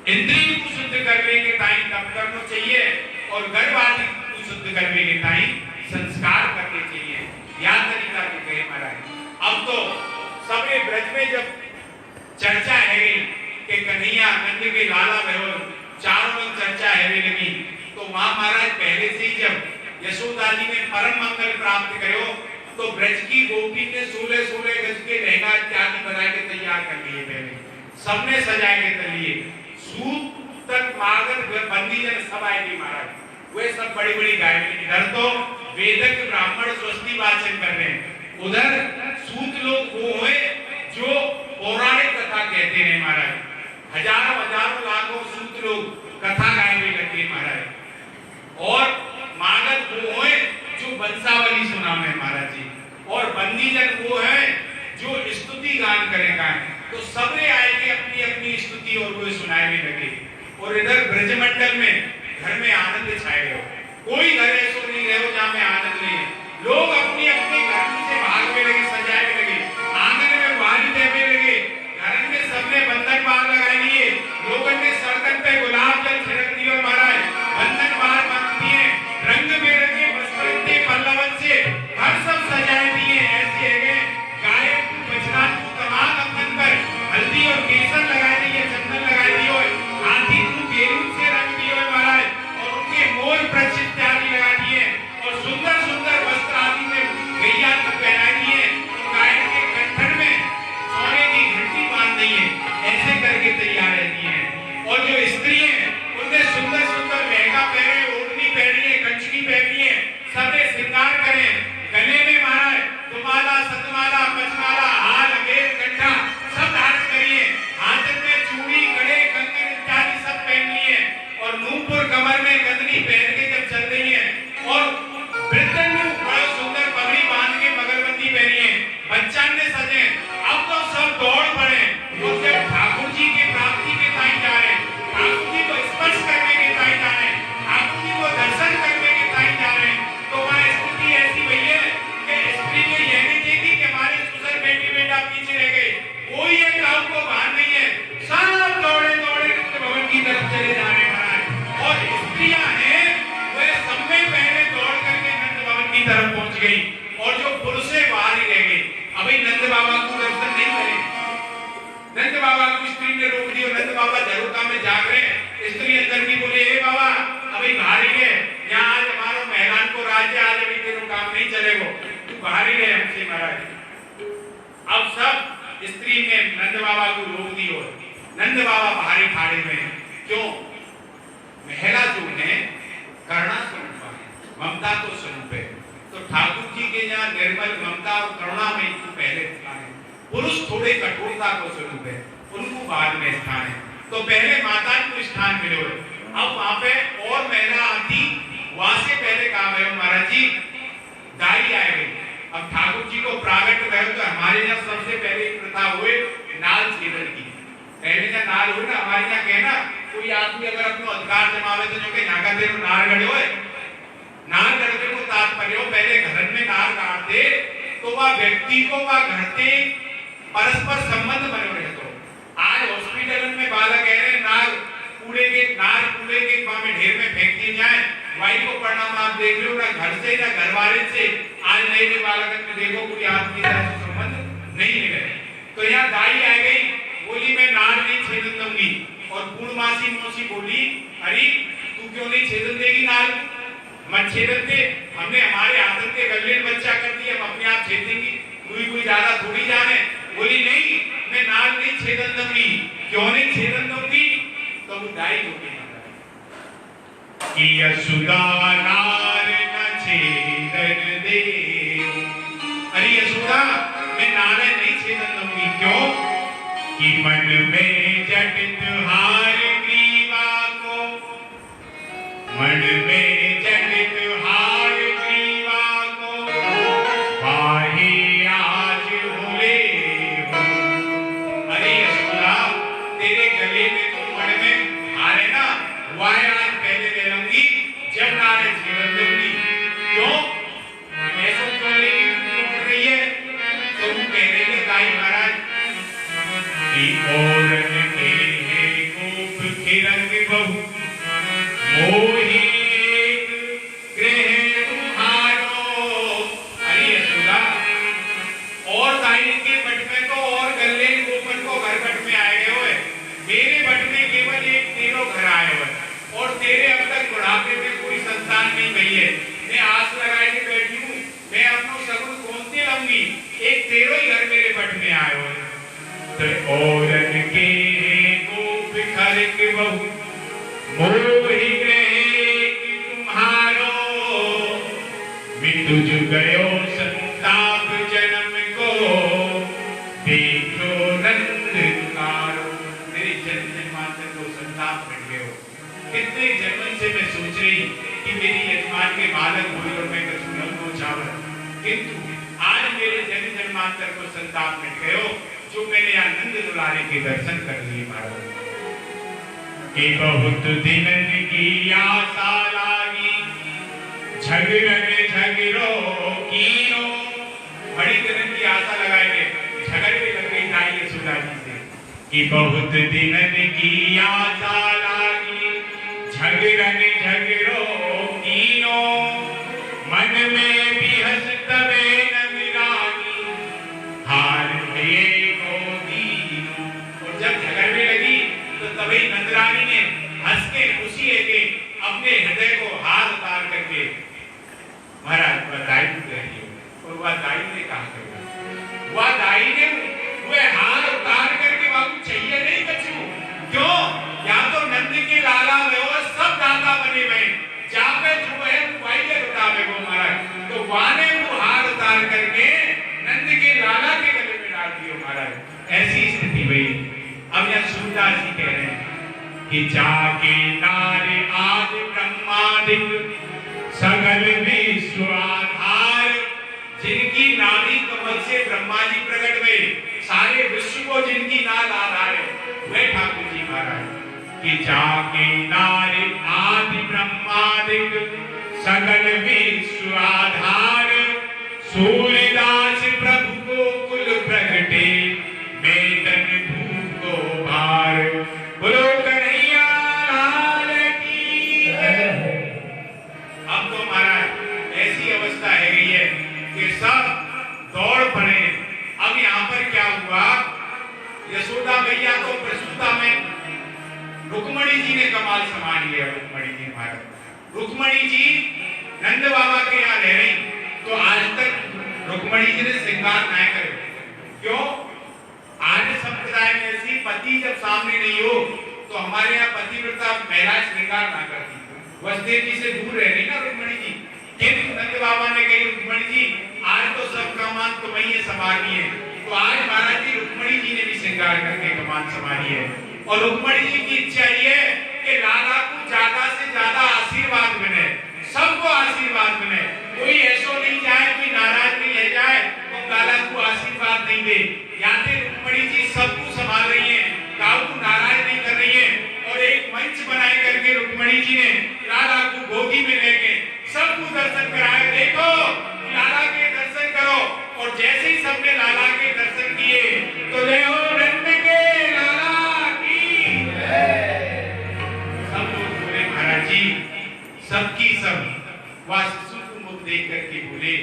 इंद्रिय को शुद्ध करने के ताई तप करना चाहिए, और गर्भादि को शुद्ध करने के ताई संस्कार करने चाहिए। यह तरीका के कहे महाराज। अब तो सबे ब्रज में जब चर्चा है कि कन्हैया नंद के लाला भयो, चारों में चर्चा है लगी, तो वहां महाराज पहले से ही जब यशोदा जी ने परम मंगल प्राप्त करो तो ब्रज की गोपी ने 16 गज के लहंगा इत्यादि बना के तैयार कर लिए पहले। सबने सजाए के तलिए सूत तक मागन बंदी जन सब आए थे महाराज, वे सब बड़ी बड़ी गाय। इधर तो वेदक ब्राह्मण स्वस्ति वाचन कर रहे हैं, उधर सूत लोग वो हुए जो पौराणिक कथा कहते हैं महाराज। हजारों हजारों लाखों सूत लोग कथा गाए हुए लगते हैं महाराज। और मागध वो हुए जो वंशावली सुनावे महाराज जी, और बंदी जन वो है जो स्तुति गान करेगा। तो सबने आए के अपनी अपनी स्तुति और वो सुनाए भी लगे। और इधर ब्रजमंडल में घर में आनंद छाए गए, कोई घर ऐसा नहीं रहे जहाँ में आनंद नहीं है। लोग अपनी अपनी घर से भागने लगे, सजाए लगे, आंगन में बारी देने लगे, घर में सबने बंधन बार लगा लिए, लोगों ने सड़क पे गुलाब जल छिड़क दिए महाराज, बंधन बार बंद दिए, रंग बिरंगे वस्त्र पल्लवन से घर सब सजाए दिए। ऐसे है गायक बजना तमाम अंगन पर हल्दी और केसर लगा दिए, चंदन लगा दिए, हाथी को गेरू से रंग दिए महाराज, और उनके मोर प्रचित इत्यादि लगा दिए, और सुंदर सुंदर वस्त्र आदि में गैया को पहना दिए, गायक के कंठन में सोने की घंटी बांध दी है। ऐसे करके तैयार रहती हैं। और जो स्त्री है उनने सुंदर सुंदर लहंगा पहने, ओढ़नी पहनी है, कंचकी पहनी है, सबने श्रृंगार करे, गले में महाराज दुमाला, सतमाला, पचमाला, हार, अमेर, कंठा सब धारण करिए, हाथ में चूड़ी, कड़े, कंगन इत्यादि सब पहन लिए, और नूपुर कमर में गंदनी पहन के जब चल रही है, और वृद्धन बड़ा सुंदर पगड़ी बांध के मगरबंदी पहनी है, बच्चन ने सजे। अब तो सब दौड़ पड़े, और जब ठाकुर जी की प्राप्ति के ताई जा रहे हैं, ठाकुर जी को स्पर्श करने के ताई जा रहे हैं, ठाकुर जी को दर्शन करने के ताई जा रहे हैं, तो वहाँ स्थिति ऐसी भई है कि स्त्री ने यह नहीं देखी कि हमारे सुसर बेटी बेटा पीछे रह गए, कोई एक गांव को बाहर नहीं है, सब दौड़े दौड़े भवन की तरफ चले जा रहे महाराज। और स्त्रियां हैं वह सब में पहले दौड़ करके नंद भवन की तरफ पहुंच गई, और जो पुरुष है बाहर ही रह गए। अभी नंद बाबा को दर्शन नहीं करे, नंद बाबा को स्त्री ने रोक दिया, नंद बाबा झरोखा में जाग रहे हैं, स्त्री अंदर की बोले, हे बाबा अभी बाहर ही है, यहाँ आज हमारा मेहरान को राज्य, आज अभी तेरे काम नहीं चलेगा, तू बाहर ही रहे हमसे महाराज। अब सब स्त्री ने नंद बाबा को रोक दी, और नंद बाबा बाहर ही खड़े हुए हैं। क्यों? महिला जो है करुणा स्वरूप है, ममता को स्वरूप है, तो ठाकुर जी के यहाँ निर्मल ममता और करुणा में पहले स्थान है। पुरुष थोड़े कठोरता को स्वरूप है, उनको बाद में स्थान है, तो पहले माता को स्थान मिले हुए। अब वहां पे और महिला आती, वहां से पहले काम है महाराज जी दाई आ गई। अब ठाकुर जी को प्रागट हुए तो हमारे यहाँ सबसे पहले प्रथा हुए नाल छेदन की। पहले जब नाल हुए ना, हमारे यहाँ कहना कोई आदमी अगर अपनो अधिकार जमावे तो जो के नागा दे नार गड़े होए, नार गड़े को तात्पर्य हो पहले घर में नार काट दे तो वह व्यक्ति को वह घरते परस्पर संबंध बने रहे। तो आज हॉस्पिटल में बालक कह रहे नार कूड़े के में ढेर में फेंक दिए जाए, भाई को परिणाम आप देख लो ना घर से ना घर वाले से। आज नए नए बालक में देखो कोई आदमी से संबंध नहीं मिले। तो यहाँ दाई आ गई, बोली मैं नार नहीं छेदन दूंगी, और पूर्णमासी मौसी बोली अरे तू क्यों नहीं छेदन देगी नार, मत छेदन दे, हमने हमारे आदत के गले में बच्चा कर दिया, हम अपने आप छेद देंगी, कोई ज्यादा थोड़ी जाने। बोली नहीं मैं नार नहीं छेदन दूंगी। क्यों नहीं छेदन दूंगी? तो वो दाई होगी कि यशोदा नार न छेदन दे। अरे यशोदा मैं नार नहीं छेदन दूंगी। क्यों? कि मन में जटित हार ग्रीवा को, मन में जटित हार ग्रीवा को, वाहे आज होले हो। अरे यशोदा तेरे गले में तो मन में हार है ना, वाहे आज पहले ले लूंगी जब नारे छेदन दूंगी। क्यों ऐसा क्यों रही है? तो वो कह रही है दाई महाराज की औरत के गोप खिरंग बहु मोही ग्रह तुम्हारो। अरे यशोदा और दाई के बट में तो और गले गोपन को घर बट में आए गए हुए, मेरे बट में केवल एक तेरो घर आए हुए, और तेरे अब तक बुढ़ापे में कोई संतान नहीं गई है। मैं आस लगाए के बैठी हूँ, मैं अपना सगुन कौन से लाऊंगी, एक तेरो ही घर मेरे बट में आए हुए। तो औरत के ही ग्रहे कि तुम्हारो मिटुज गयो संताप जन्म को देखो नंद दुलारो। मेरे जन्म जन्मांतर को संताप मिट गयो। कितने जन्म से मैं सोच रही कि मेरी यजमान के बालक हुए और मैं कछू को चावल, किंतु आज मेरे जन्म जन्मांतर को संताप मिट गयो जो मैंने आनंद दुलारे के दर्शन कर लिए महाराज। कि बहुत दिन की आशा लागी झगड़न झगड़ो कीनो। बड़ी दिन की आशा लगाए झगड़ में लग गई नाई यशोदा जी से कि बहुत दिन की आशा लागी झगड़न झगड़ो कीनो। मन में भी हंस तबे नंदरानी हार लिए को दीनो। और जब झगड़ने लगी तो तभी नंदरानी ने हंस के खुशी लेके अपने हृदय को हार उतार करके महाराज बधाई रही। और वह दाई ने कहा करेगा, वह दाई ने वह हार उतार करके बाबू चाहिए नहीं कछु। क्यों? या तो नंद के लाला में वो सब दाता बने हुए जहाँ पे जो है वही बतावे वो महाराज। तो वाने वो हार उतार करके नंद के लाला के गले में डाल दियो महाराज। ऐसी स्थिति हुई। अब यह सूरदास जी कह रहे हैं कि जाके नारे आज ब्रह्मादिक सगल विश्व आधार। जिनकी नाभि कमल से ब्रह्मा जी प्रकट हुए, सारे विश्व को जिनकी नाल आधार है वे ठाकुर जी महाराज। कि जाके नारे आदि ब्रह्मादिक सगल विश्व आधार। सूर्यदास प्रभु को कुल प्रगटे वेदन भू को भार। बोलो कन्हैया लाल की जय। अब तो महाराज ऐसी अवस्था है गई है कि सब दौड़ पड़े। अब यहाँ पर क्या हुआ, यशोदा मैया को प्रसूता में रुक्मणी जी ने कमाल संभाल लिया। रुक्मणी जी महाराज, रुक्मणी जी नंद बाबा के यहाँ रह रही तो आज तक रुक्मणी जी ने श्रृंगार नहीं करे। क्यों? आर्य संप्रदाय में ऐसी पति जब सामने नहीं हो तो हमारे यहाँ पतिव्रता महिला श्रृंगार ना करती। वसुदेव जी से दूर रह रही ना रुक्मणी जी। किंतु नंद बाबा ने कही रुक्मणी जी आज तो सब कमान तुम्हें ये संभालनी है। तो आज महाराज जी रुक्मणी जी ने भी श्रृंगार करके कमान संभाली है। और रुक्मणी जी की इच्छा ये है कि लाला को ज्यादा से ज्यादा आशीर्वाद मिले, सबको आशीर्वाद मिले। कोई ऐसा नहीं जाए, कोई नाराज नहीं रह जाए तो लाला को आशीर्वाद नहीं दे। यहाँ पे रुक्मणी जी सबको संभाल रही है, काऊ को नाराज नहीं कर रही है। और एक मंच बनाए करके रुक्मणी जी ने लाला को गोदी में लेके सबको दर्शन कराए। देखो लाला के दर्शन करो। और जैसे ही सबने लाला के दर्शन किए तो जय हो नंद के लाला की जय। सब लोग बोले महाराज जी सबकी सब वह शिशु को मुख देख करके बोले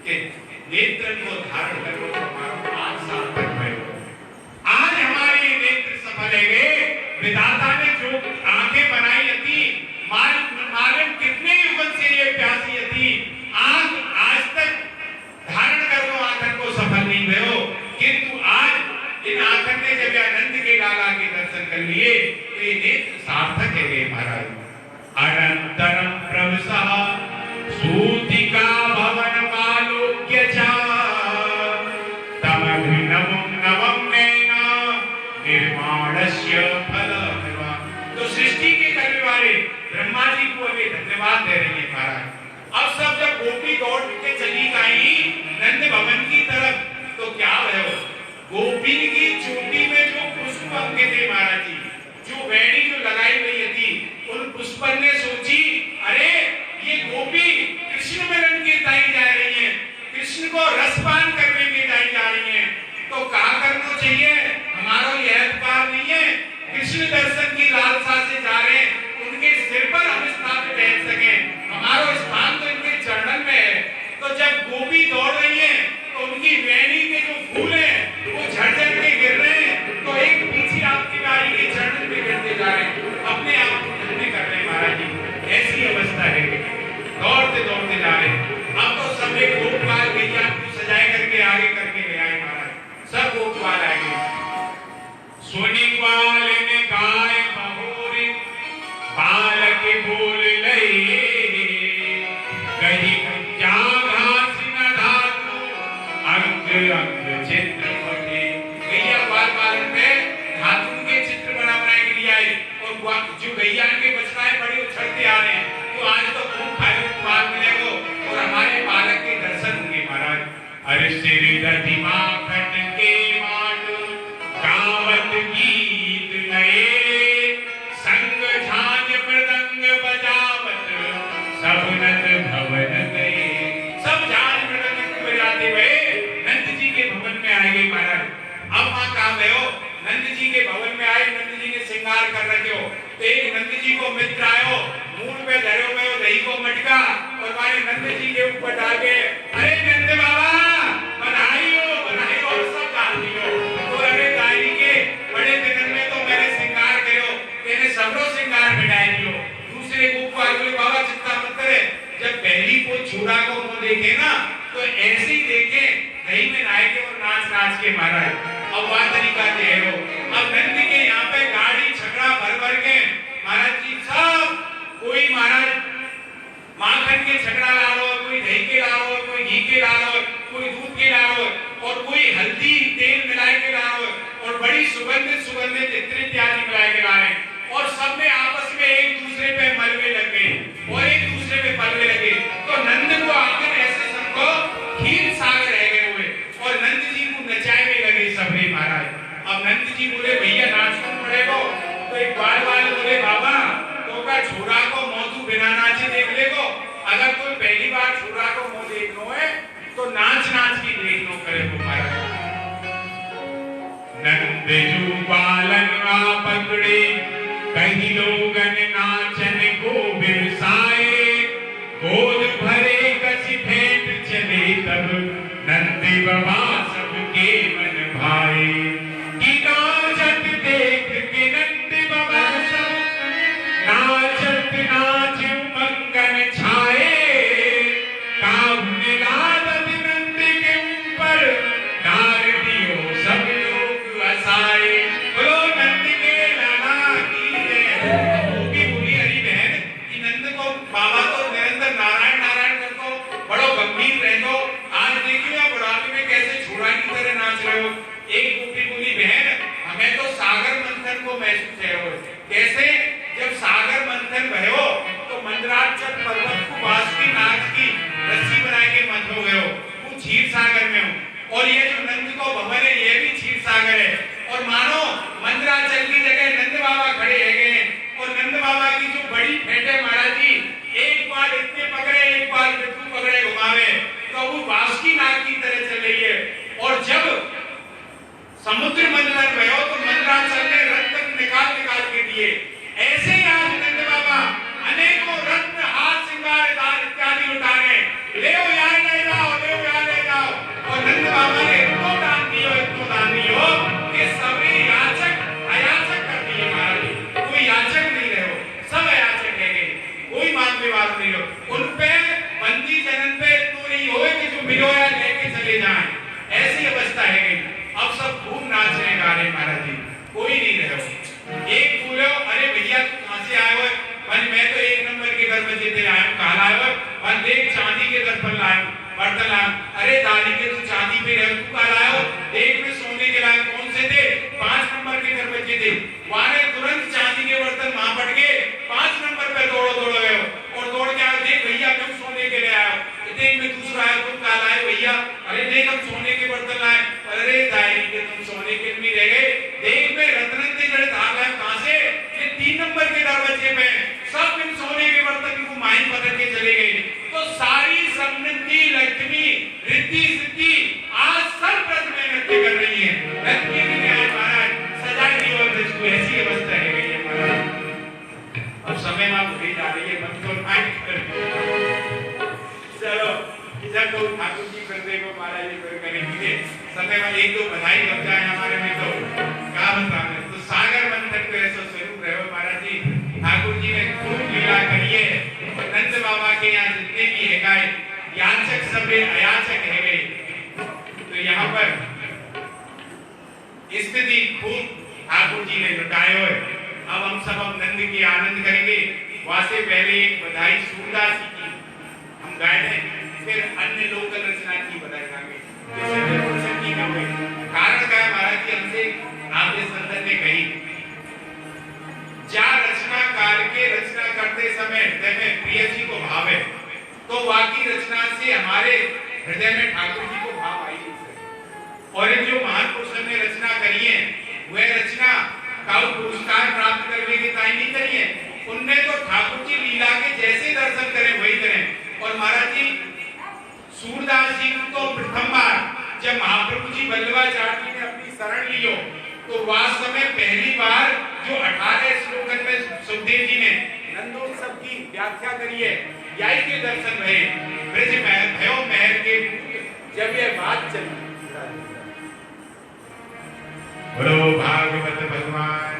कि नेत्र को धारण करो हमारा 5 साल तक है। आज हमारे नेत्र सफल है गए। विधाता ने जो आंखें बनाई थी मालूम कितने युगन से ये प्यासी थी, आंख आज तक धारण कर लो आंखन को सफल नहीं हुए हो। किंतु आज इन आंखन ने जब आनंद के लाला के दर्शन कर लिए तो ये नेत्र सार्थक है गए महाराज। अनंतरम प्रवसः सूतिका भवन मालोक्य च तमभिनवं नवं नैना निर्माणस्य फलमिवा। तो सृष्टि के करने वाले ब्रह्मा जी को अभी धन्यवाद दे रही है महाराज। अब सब जब गोपी दौड़ के चली गई नंद भवन की तरफ तो क्या है गोपी की चोटी में जो पुष्प अंगे थे महाराज जी, जो वेणी जो लगाई गई थी, उन पुष्पन ने सोची अरे ये गोपी कृष्ण मिलन के दाई जा रही है, कृष्ण को रसपान करने के दाई जा रही है। तो कहा करना चाहिए हमारा यह अधिकार नहीं है। कृष्ण दर्शन की लालसा से जा रहे हैं, उनके सिर पर हम स्थान पे बैठ सके, हमारा स्थान तो इनके चरणन में है। तो जब गोपी दौड़ रही है तो उनकी वेणी के जो फूल हैं वो झड़झड़ के गिर रहे हैं। तो एक पीछे आपकी बारी के चरणन पे गिरते जा रहे हैं, अपने आप को धन्य कर रहे हैं महाराज जी। ऐसी अवस्था है, दौड़ते दौड़ते जा रहे हैं। अब तो सब एक गोपाल गैया को सजाए करके आगे करके ले आए महाराज। सब गोपाल आए। सोनी ग्वाल ने गाय बहोरी आगे बोल लए कहीं जा घास न धातु अंग अंग चित्र पटे। गैया ग्वाल पालन में धातु के चित्र बना के लिए आए और जो गैया के बछड़ाएं बड़ी उछलते आ रहे हैं तो आज तो खूब फाल मिलेगा और हमारे बालक के दर्शन होंगे महाराज। अरे सिर दधिमा खटके माट गावत गीत नए संग झांझ मृदंग बजावत सब नंद भवन गए। सब झांझ मृदंग बजाते हुए नंद जी के भवन में आए गए महाराज। अब वहां कहा गए हो नंद जी के भवन में आए, नंद जी ने श्रृंगार कर रखे हो तो एक नंद जी को मित्र आयो मूल पे धरे हुए हो दही को मटका और हमारे नंद जी के ऊपर डाल के अरे नंद बाबा बधाई हो सब डालती हो तो अरे दाई के बड़े दिन में तो मैंने श्रृंगार करो तेने सबरो श्रृंगार मिटाई दियो। दूसरे को बोले बाबा चिंता मत करे, जब पहली को छुड़ा को वो देखे ना तो ऐसे ही देखे दही में नहाए के और नाच नाच के मारा है। अब वह तरीका दे हो। अब नंद के यहाँ पे गाड़ी छकड़ा भर के महाराज जी सब कोई महाराज माखन के छकड़ा ला लो, कोई दही के ला लो, कोई घी के ला लो, कोई दूध के ला लो और कोई हल्दी तेल मिला के ला लो और बड़ी सुगंधित इत्र इत्यादि मिला के ला रहे और सब में आपस में एक दूसरे पे मलबे लग गए और एक दूसरे पे पलवे लगे। तो नंद को आकर ऐसे सबको खीर सागर रह गए हुए और नंद जी को नचाए में लगे सबरे महाराज। अब नंद जी बोले भैया नाचना पड़ेगा तो एक बाल बोले बाबा तो का छोरा को मौतू बिना नाचे देख लेगो, अगर कोई पहली बार छोरा को मुंह देखनो है तो नाच की देख लो करे वो महाराज। नंद जू बालन आ पकड़े कहीं लोगन नाचन को बिरसाए गोद भरे कसी भेंट चले तब नंद बाबा सबके मन भाए कि नाचत देख के नंद बाबा सब नाचत नाच मंगन छाए काहुन लादत नंद के ऊपर डार दियो सब लोग हसाए। बोलो नंद के लाला की जय। बोली हरी बहन कि नंद को बाबा तो निरंतर नारायण नारायण करतो बड़ो गंभीर रहतो, आज देखिए बुढ़ापे में कैसे छोरा की तरह नाच रहे हो। एक गोपी बोली बहन हमें तो सागर मंथन को महसूस है हो। कैसे जब सागर मंथन भयो तो मंदराचल पर्वत को बांसुरी नाच की रस्सी बना के मंथ हो गए हो, वो क्षीर सागर में हो और ये जो नंद को भवन है ये भी क्षीर सागर है और मानो मंदराचल की जगह नंद बाबा खड़े है गए और नंद बाबा की जो बड़ी भेंट है महाराज जी एक बार इतने पकड़े एक बार बिट्टू पकड़े घुमावे तो वो बांसुरी नाच की तरह चल रही है। और जब समुद्र मंथन भयो तो मंदराचल ने रत्न निकाल के दिए। ऐसे ही आज नंद बाबा अनेकों रत्न हाथ श्रृंगार दान इत्यादि लुटा रहे, ले यहाँ ले जाओ और नंद बाबा ने इतना दान दियो कि सभी याचक अयाचक कर दिए महाराज। कोई याचक नहीं रहे हो, सब अयाचक रह गए, कोई मांगने वाला नहीं हो। उन पे बंदी जनन पे तो नहीं होए कि जो मिलोया लेके चले जाए, ऐसी अवस्था है गई। अब सब खूब नाच रहे गा रहे महाराज जी, कोई नहीं रहे। एक बोले अरे भैया तू कहां से आए हो? मैं तो एक नंबर के घर में जीते आया हूं। कहां लाए हो? देख चांदी के दर्पण लाए बर्तन लाए। अरे दादी के तू चांदी पे रह, तू कहां लाए हो? एक में सोने के लाए। कौन से थे? 5 नंबर के घर में जीते। वहां तुरंत चांदी के बर्तन वहां पड़ गए, 5 नंबर पे दौड़ो गए और दौड़ के आए। देख भैया तुम सोने के ले आए हो। देख में दूसरा है, तुम कहां लाए भैया? अरे देख हम सोने के बर्तन लाए। अरे दाई के तुम सोने के भी रह गए। देख में रत्न के जड़े धाग लाए। कहां से? ये 3 नंबर के दरवाजे पे सब इन सोने के बर्तन को माई पकड़ के चले गए। तो सारी समृद्धि लक्ष्मी रिद्धि सिद्धि आज सब व्रत में नृत्य कर रही है। लक्ष्मी ने आज महाराज सजा दी और इसको ऐसी अवस्था है गई है महाराज। अब समय में बुरी जा रही है, मन को माइक कर चलो जब तो ठाकुर जी करते को महाराज जी कर करेंगे समय में 1-2 बधाई लग जाए हमारे में तो क्या बताएं। तो सागर मंथन को ऐसा स्वरूप रहे हो महाराज जी। ठाकुर जी ने खूब लीला करी है। नंद बाबा के यहाँ जितने भी है गाय याचक सब अयाचक है गए। तो यहाँ पर स्थिति खूब ठाकुर जी ने लुटाए हुए। अब हम सब नंद की आनंद करेंगे। वहां से पहले एक बधाई सूरदास जी की हम गाए थे, फिर अन्य लोकल रचना की बधाई गाएंगे। कारण क्या है महाराज जी, हमसे आपने संदर्भ में कही चार रचनाकार के रचना करते समय हृदय में प्रिय जी को भाव है, तो वाकी रचना से हमारे हृदय में ठाकुर जी को भाव आई नहीं सकता। और जो महान पुरुषों ने रचना करी है वह रचना का पुरस्कार प्राप्त करने की ताई नहीं करी है, उनने तो ठाकुर जी लीला के जैसे दर्शन करें वही करें। और महाराज जी सूरदास जी को प्रथम बार जब महाप्रभु जी वल्लभाचार्य जी ने अपनी शरण लियो, तो वास्तव में पहली बार जो 18 श्लोकन में सुखदेव जी ने नंदोत्सव की व्याख्या करी है, यही के दर्शन भये ब्रज भयो महर के जब ये बात चली। बोलो भागवत भगवान।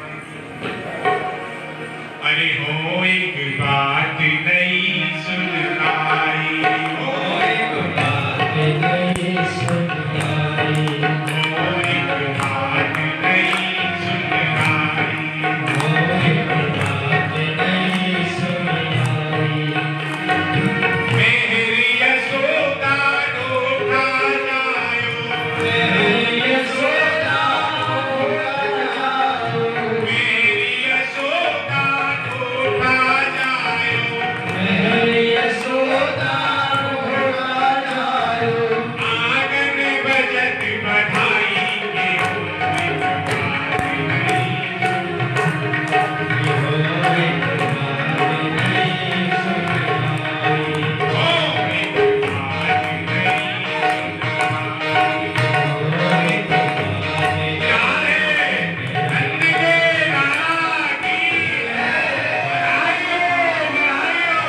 अरे हो एक बात नहीं सुन आई, हो एक बात नहीं सुन आई, हो एक बात नहीं सुन आई, हो एक बात नहीं सुन आई। मेरी यशोदा ढोका जायो, मेरी यशोदा ढोका जायो, मेरी यशोदा ढोका जायो, मेरी यशोदा ढोका जायो। आंगन बजत बधाई के हो एक बात नहीं, हो एक बात नहीं सुन आई, हो एक बात नहीं सुन आई, हो एक बात यारे नंद के लाला की है, बधाइयो बधाइयो।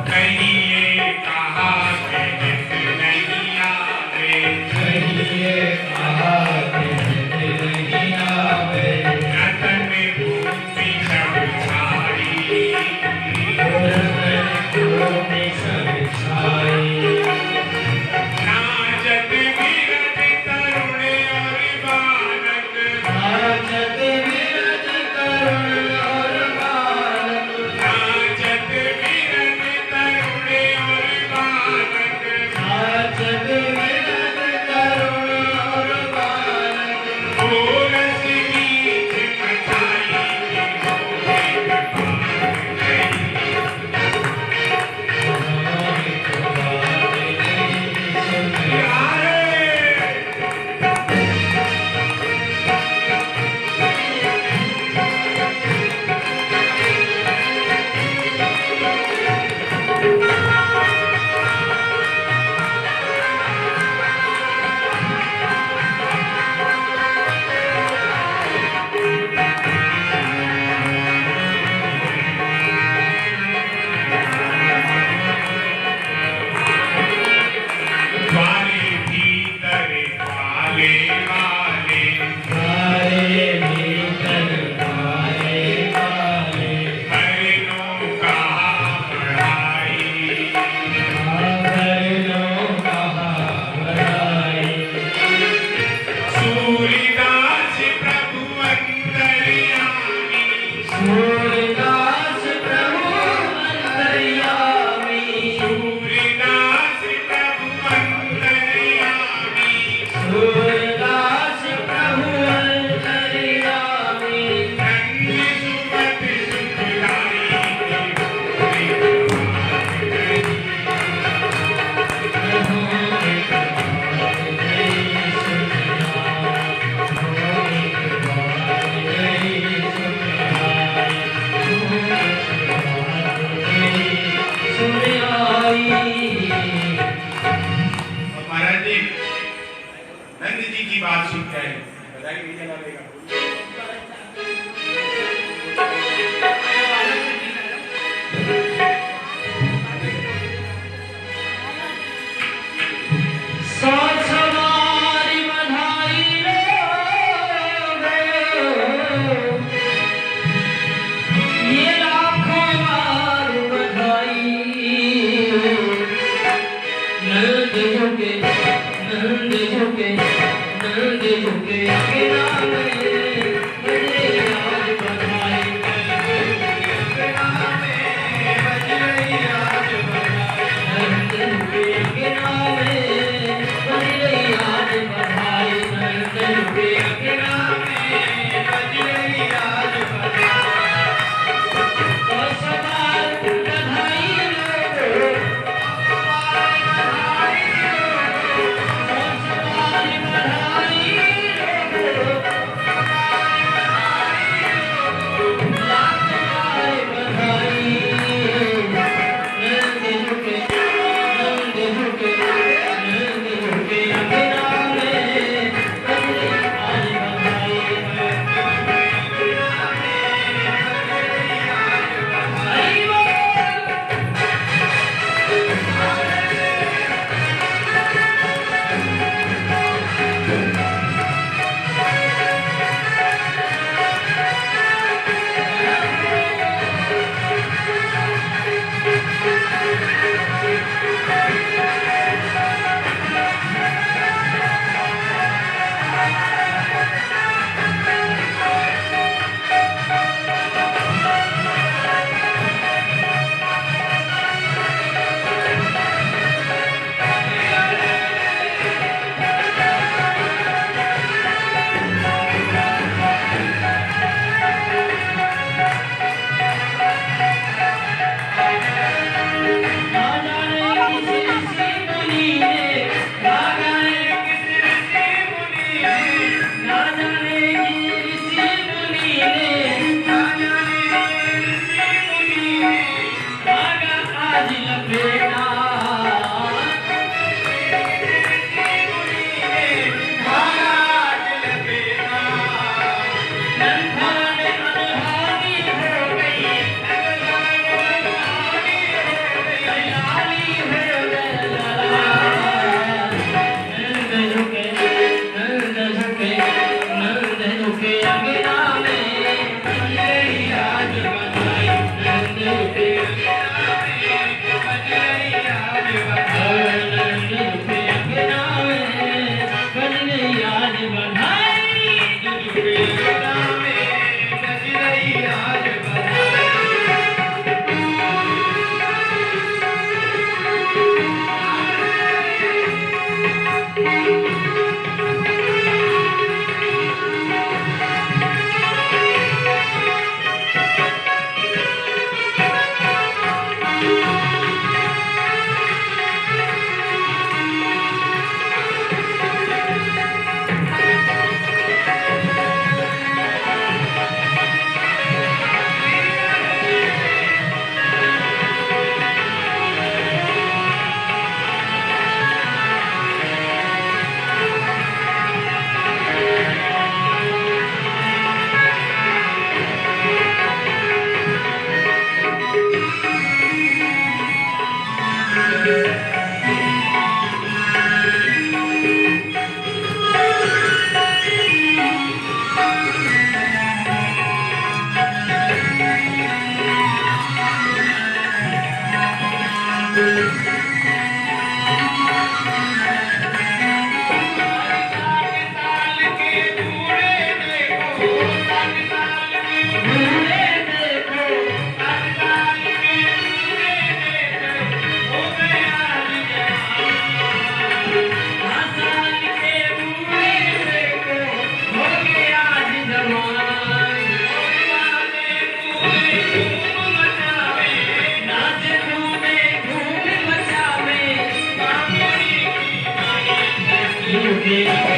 कहिए कहा कहत नहीं आवे, कहिए कहा कहत नहीं आवे। रतन भूमि सब छाई, रतन भूमि सब छाई। नाचत विरत तरुण और बालक, नाचत विरत तरुण और बालक, नाचत विरत तरुण और बालक, नाचत विरत तरुण और बालक। ओ रस गीत मचाई के हो एक बात नहीं, हो एक बात नहीं सुन आई। द्वारे भीतर वाले वाले, द्वारे भीतर वाले वाले। हरिणों का बढ़ाई, हरिणों का बढ़ाई। सूरदास प्रभु अंतर्यामी, सूरदास प्रभु अंतर्यामी, सूरदास प्रभु अंतर्यामी, सूरदास प्रभु अंतर्यामी। नंद सुमत सुखदाई के हो एक बात नहीं, हो एक बात नहीं सुन आई, हो एक बात नहीं सुन आई, हो एक बात नहीं सुन आई। और महाराज जी नंद जी की बात सुन के बधाई नहीं जला देगा। Okay.